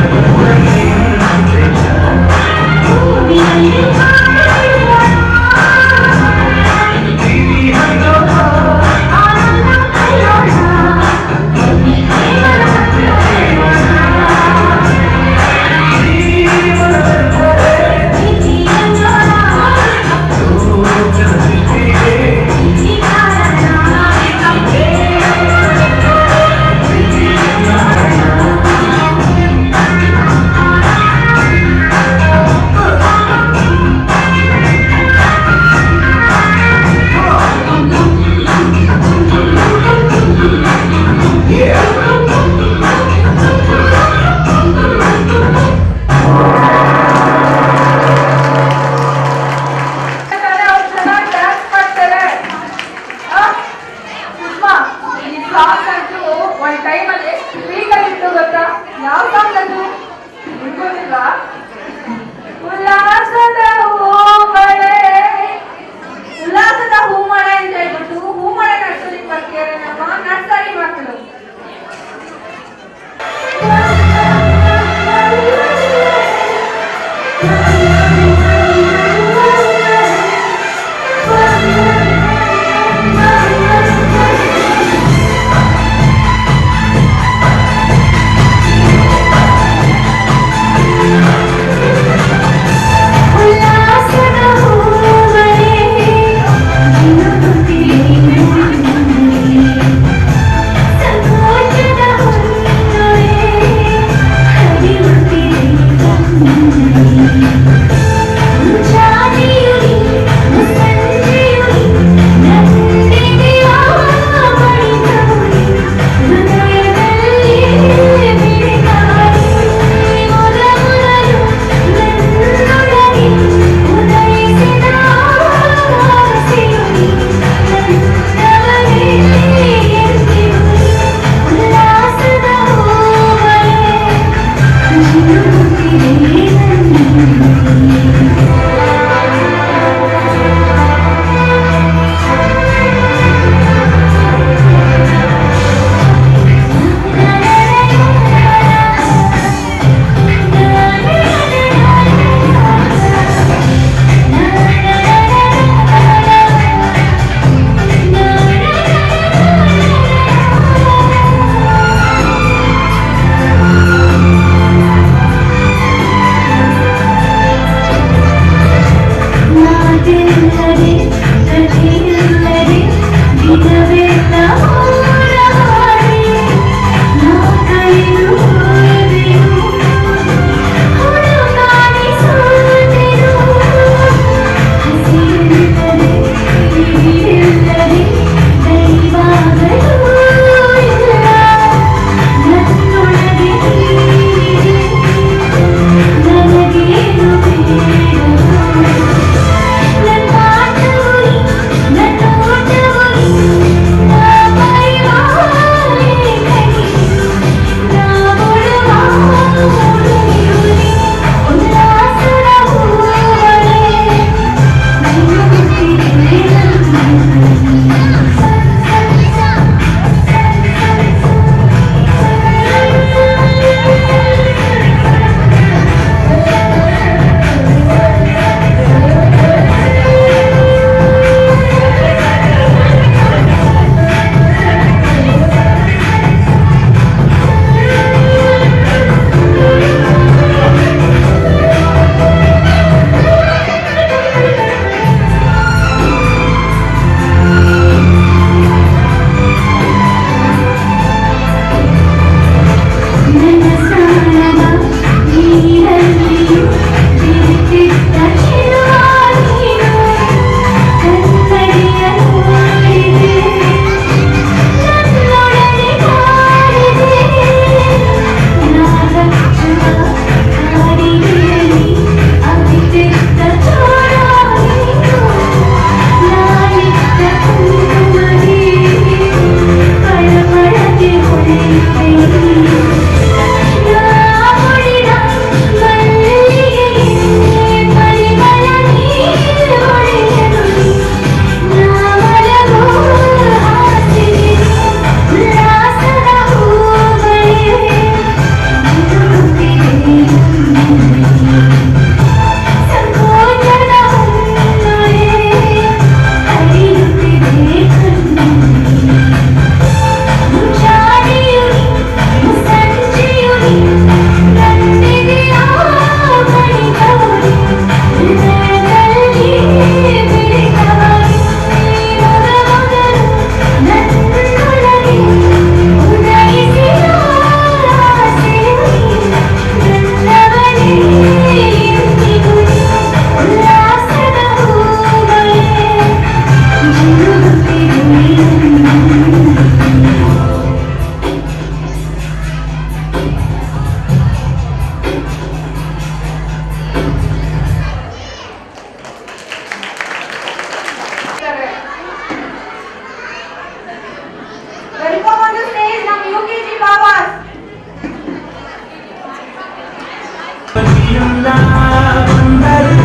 ಬಂದರು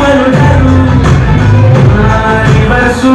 ಬರುದರು ರಿವರ್ಸು